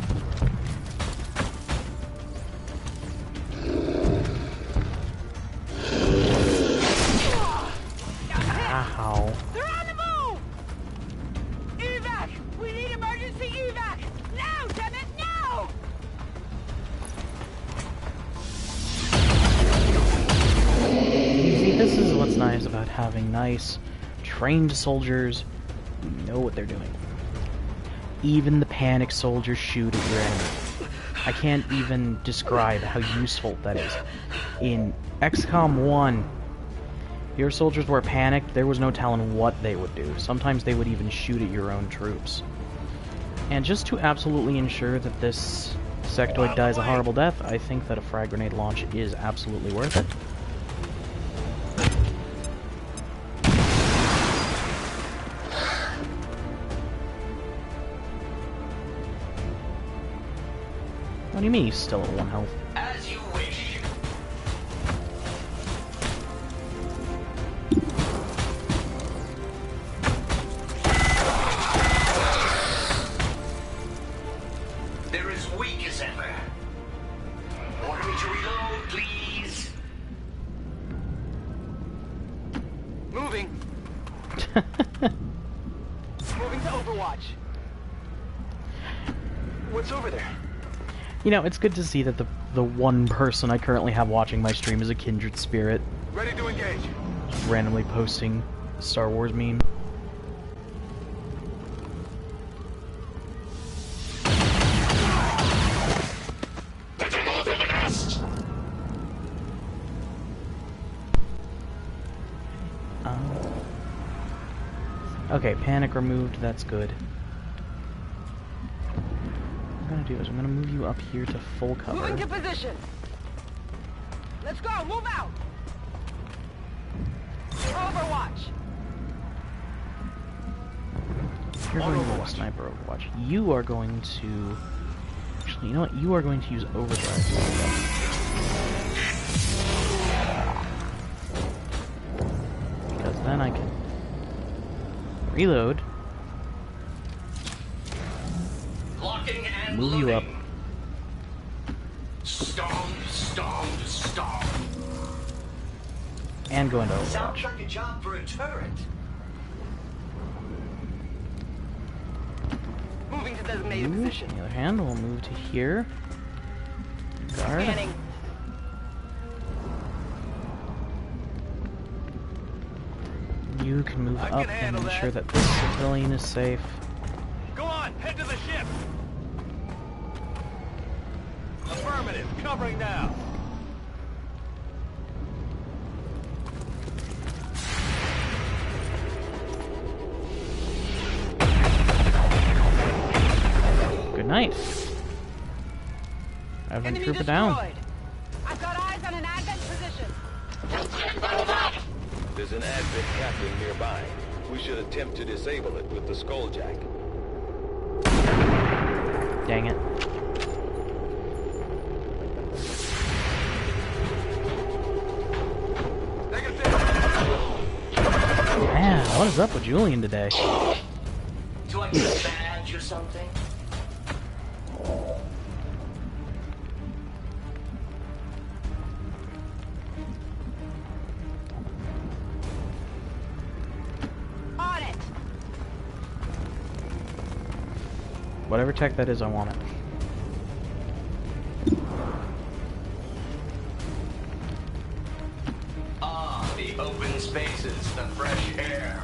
Ow. They're on the move! Evac! We need emergency evac! Now, damn it, now! You see, this is what's nice about having nice, trained soldiers who know what they're doing. even the panic soldiers shoot at your enemy. I can't even describe how useful that is. In XCOM 1, your soldiers were panicked, there was no telling what they would do. Sometimes they would even shoot at your own troops. And just to absolutely ensure that this sectoid dies a horrible death, I think that a frag grenade launch is absolutely worth it. What do you mean he's still at 1 health? As you wish. They're as weak as ever. Order me to reload, please. Moving. Moving to Overwatch. What's over there? You know, it's good to see that the one person I currently have watching my stream is a kindred spirit. Ready to engage. Just randomly posting Star Wars meme. Okay, panic removed, that's good. What I'm gonna do is I'm gonna move you up here to full cover. Moving to position. Let's go, move out. Overwatch. You're going to use sniper overwatch. You are going to... Actually, you know what? You are going to use overdrive. Because then I can reload, Locking and move you up. Stomp, stomp, stomp. And go into Sounds overwatch. like a job for a turret. Moving to designated You, position. on the other hand, we'll move to here. Guard. Scanning. You can move I up can and handle ensure that. that this civilian is safe. Go on, head to the ship. Affirmative, covering now. Good night. Advent Enemy trooper down. destroyed. I've got eyes on an advent position. There's an advent captain nearby. We should attempt to disable it with the skulljack. Dang it. Man, what is up with Julian today? Do I get a badge or something? On it. Whatever tech that is, I want it. Ah, the open spaces, the fresh air.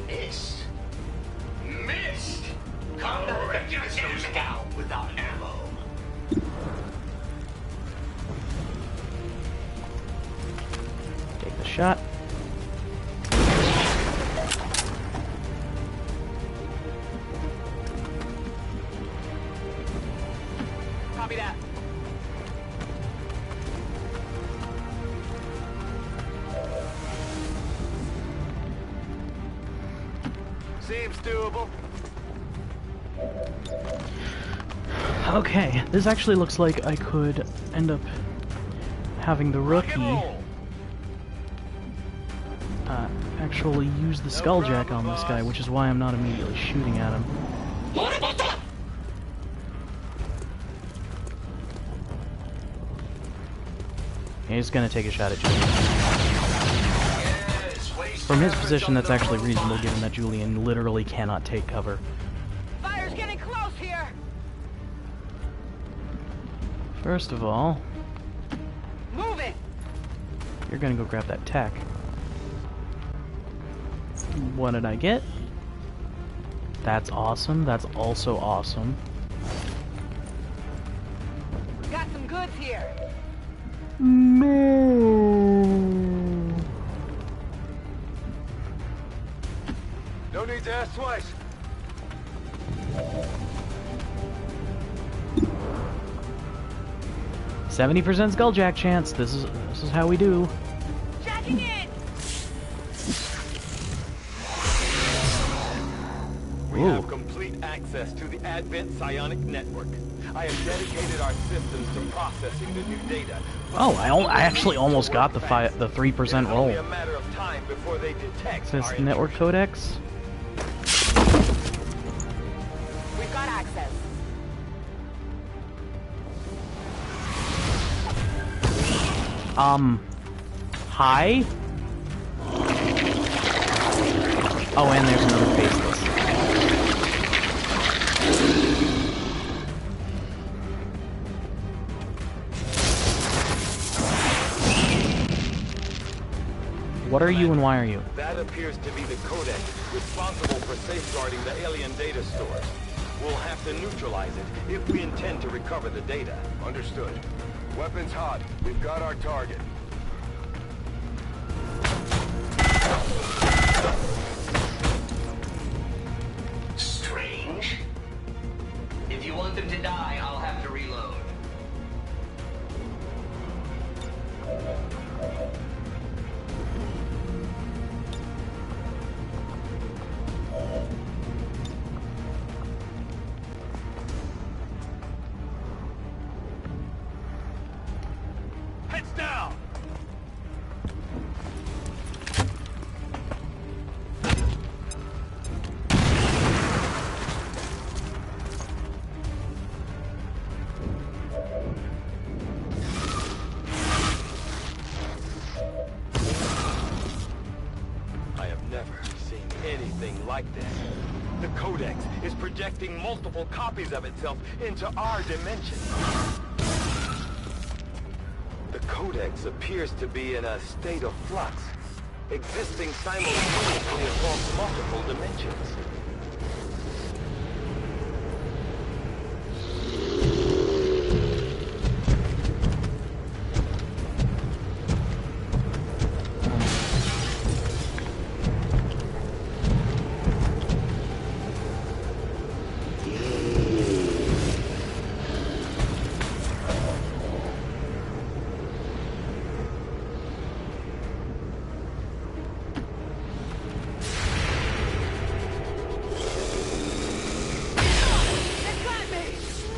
Missed. Missed! Combat vectors goes down without ammo. Take the shot. Copy that. Seems doable. Okay, this actually looks like I could end up having the Rock and rookie roll. actually use the skulljack on this guy, which is why I'm not immediately shooting at him. He's gonna take a shot at Julian. Yes, waste From his time position, that's on actually the reasonable robot. given that Julian literally cannot take cover. Fire's getting close here. First of all, Move it. You're gonna go grab that tech. What did I get? That's awesome. That's also awesome. We got some goods here. No. No need to ask twice. 70% skulljack chance. This is how we do. Jacking in. We have complete access to the Advent psionic network. I have dedicated our systems to processing the new data. Oh, I actually almost got the 3% roll. Only a matter of time before they detect Is this our network codex? We've got access. Hi? Oh, and there's another faceless. What are you and why are you? That appears to be the codex responsible for safeguarding the alien data stores. We'll have to neutralize it if we intend to recover the data. Understood. Weapons hot. We've got our target. Strange. If you want them to die, I'll have to reload. Heads down! I have never seen anything like this. The Codex is projecting multiple copies of itself into our dimension. The Codex appears to be in a state of flux, existing simultaneously across multiple dimensions.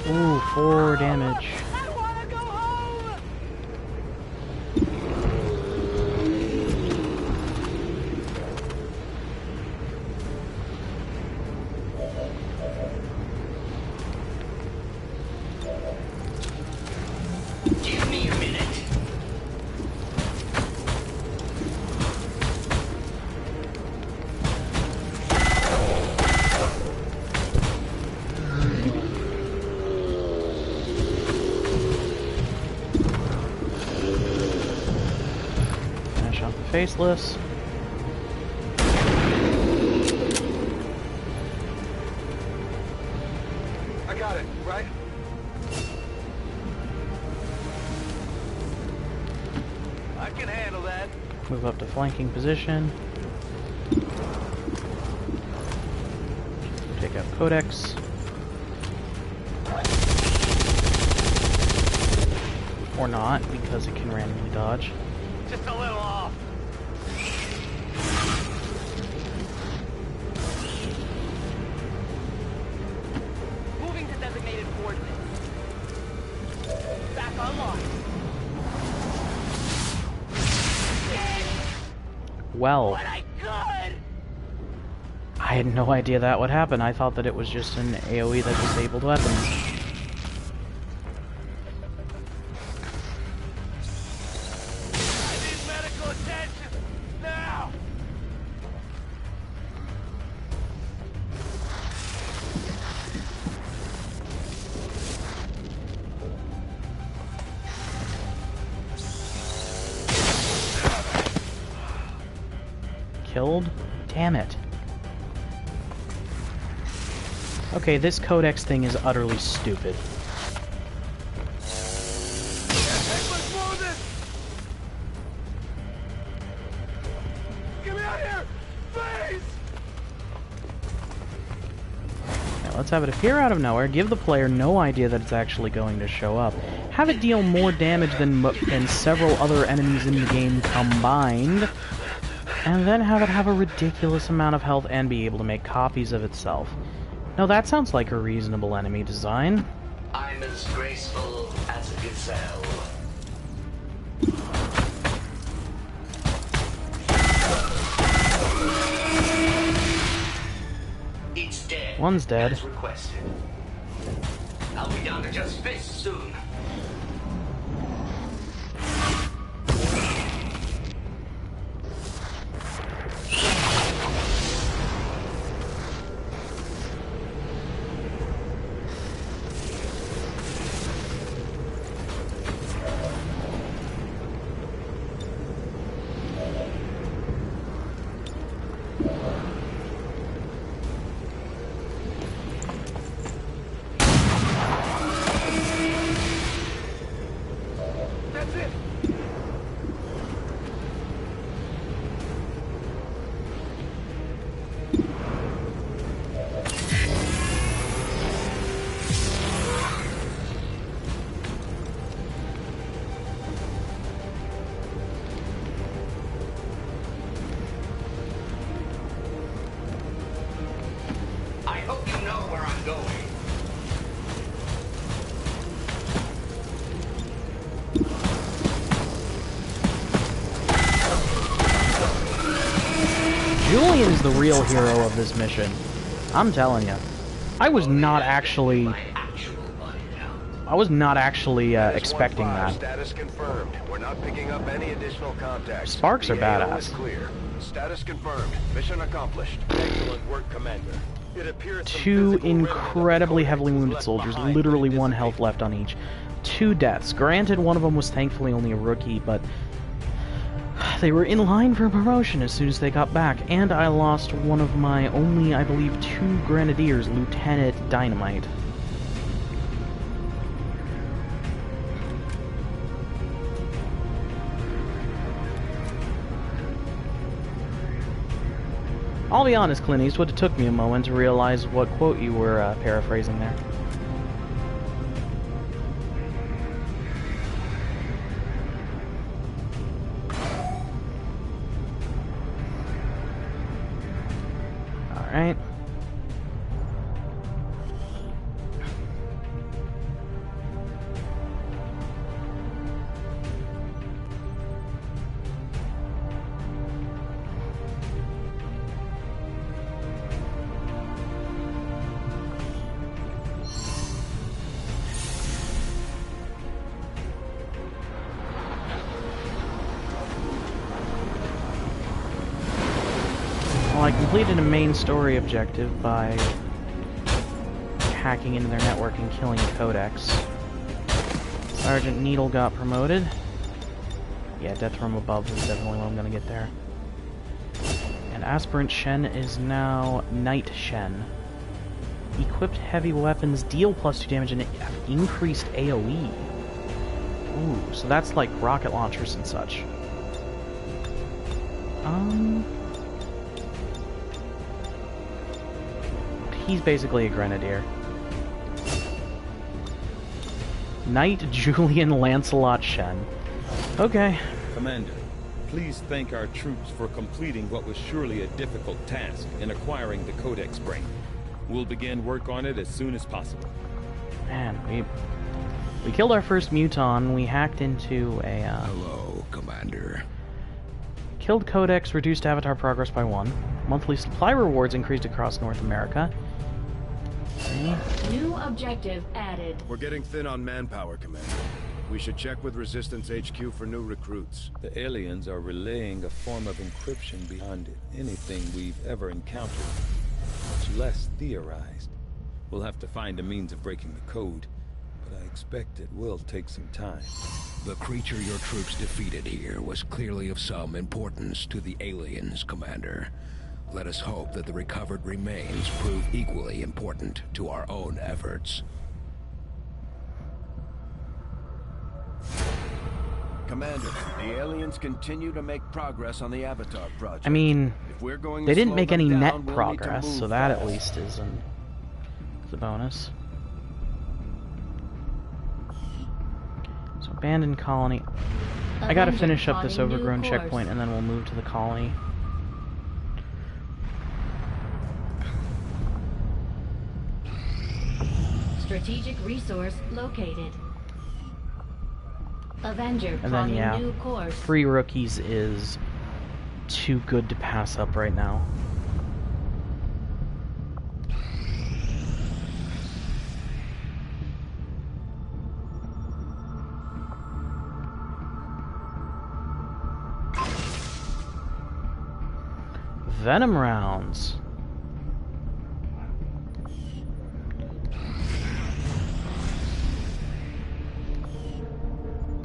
Ooh, 4 damage. I wanna go home. Give me a minute. Finish off the faceless. I got it, right? I can handle that. Move up to flanking position. Take out Codex. Or not, because it can randomly dodge. Just a little off. Moving to designated coordinates. Back online. Well, But I could. I had no idea that would happen. I thought that it was just an AoE that disabled weapons. I need medical attention now. killed? Damn it. Okay, this codex thing is utterly stupid. Let's have it appear out of nowhere, give the player no idea that it's actually going to show up, have it deal more damage than several other enemies in the game combined, and then have it have a ridiculous amount of health and be able to make copies of itself. Now that sounds like a reasonable enemy design. I'm as graceful as a gazelle. It's dead. One's dead. As requested. I'll be down to just fists soon. Julian is the real hero of this mission. I'm telling you. I was not actually expecting that. Status confirmed. We're not picking up any additional contacts. Sparks are badass. Clear. Status confirmed. Mission accomplished. Excellent work, Commander. It appears some Two physical incredibly remnants heavily of the wounded Codex soldiers, left literally behind 1 this health left on each. 2 deaths. Granted, one of them was thankfully only a rookie, but they were in line for promotion as soon as they got back, and I lost one of my only, I believe, 2 grenadiers, Lieutenant Dynamite. I'll be honest, Clint Eastwood, it took me a moment to realize what quote you were paraphrasing there. Alright. Well, I completed a main story objective by hacking into their network and killing Codex. Sergeant Needle got promoted. Yeah, death from above is definitely what I'm gonna get there. And Aspirant Shen is now Knight Shen. Equipped heavy weapons deal +2 damage and have increased AoE. Ooh, so that's like rocket launchers and such. He's basically a grenadier. Knight Julian Lancelot Shen. Okay. Commander, please thank our troops for completing what was surely a difficult task in acquiring the Codex Brain. We'll begin work on it as soon as possible. Man, we killed our first Muton, we hacked into a, Hello, Commander. Killed Codex, reduced Avatar progress by 1. Monthly supply rewards increased across North America. New objective added. We're getting thin on manpower, Commander. We should check with Resistance HQ for new recruits. The aliens are relaying a form of encryption beyond anything we've ever encountered. Much less theorized. We'll have to find a means of breaking the code, I expect it will take some time. The creature your troops defeated here was clearly of some importance to the aliens, Commander. Let us hope that the recovered remains prove equally important to our own efforts. Commander, the aliens continue to make progress on the Avatar project. I mean, if we're going they to didn't slow make them any down, net we'll need to progress, move so that at fast. least is a bonus. So abandoned colony. I gotta finish up this overgrown checkpoint and then we'll move to the colony. Strategic resource located. Avenger And then plotting yeah, new course. 3 rookies is too good to pass up right now. Venom rounds.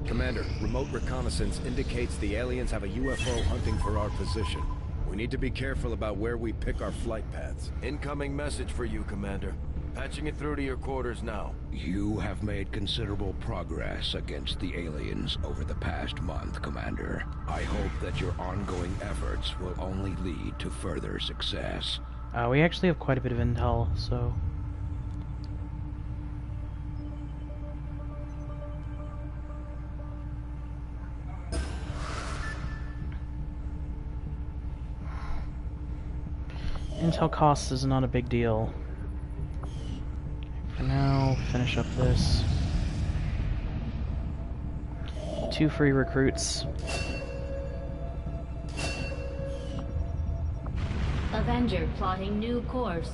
Commander, remote reconnaissance indicates the aliens have a UFO hunting for our position. We need to be careful about where we pick our flight paths. Incoming message for you, Commander. Patching it through to your quarters now. You have made considerable progress against the aliens over the past month, Commander. I hope that your ongoing efforts will only lead to further success. We actually have quite a bit of intel, so... Intel costs is not a big deal. For now, finish up this. 2 free recruits. Avenger plotting new course.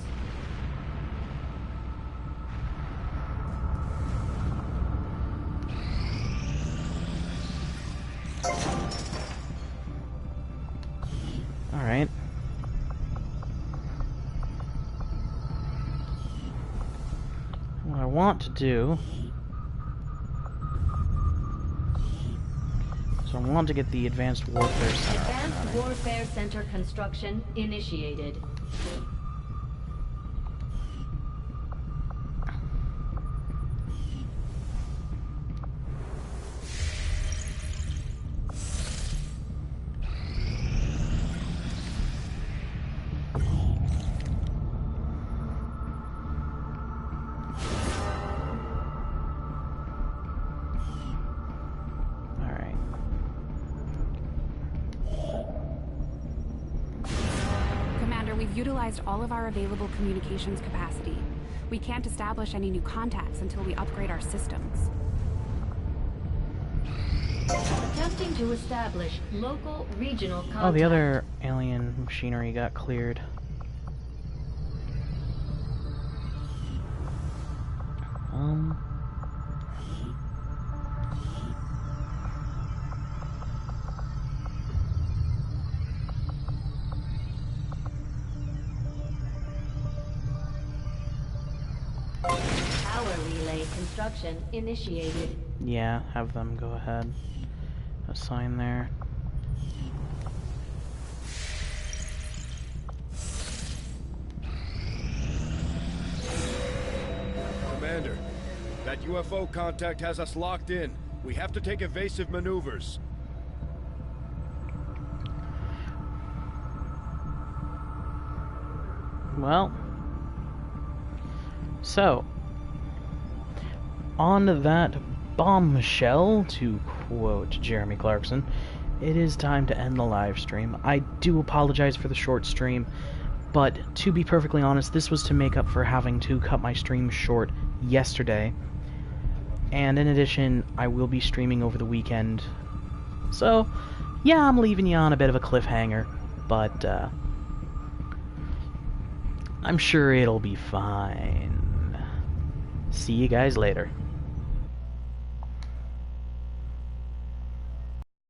Alright. What I want to do is I want to get the Advanced Warfare Center up and Advanced running. Warfare Center construction initiated. We've utilized all of our available communications capacity. We can't establish any new contacts until we upgrade our systems. Attempting to establish local regional contact. Oh, the other alien machinery got cleared. Power relay construction initiated. Yeah, have them go ahead. Assign there. Commander, that UFO contact has us locked in. We have to take evasive maneuvers. Well, so, on that bombshell, to quote Jeremy Clarkson, it is time to end the live stream. I do apologize for the short stream, but to be perfectly honest, this was to make up for having to cut my stream short yesterday. And in addition, I will be streaming over the weekend. So, yeah, I'm leaving you on a bit of a cliffhanger, but I'm sure it'll be fine. See you guys later.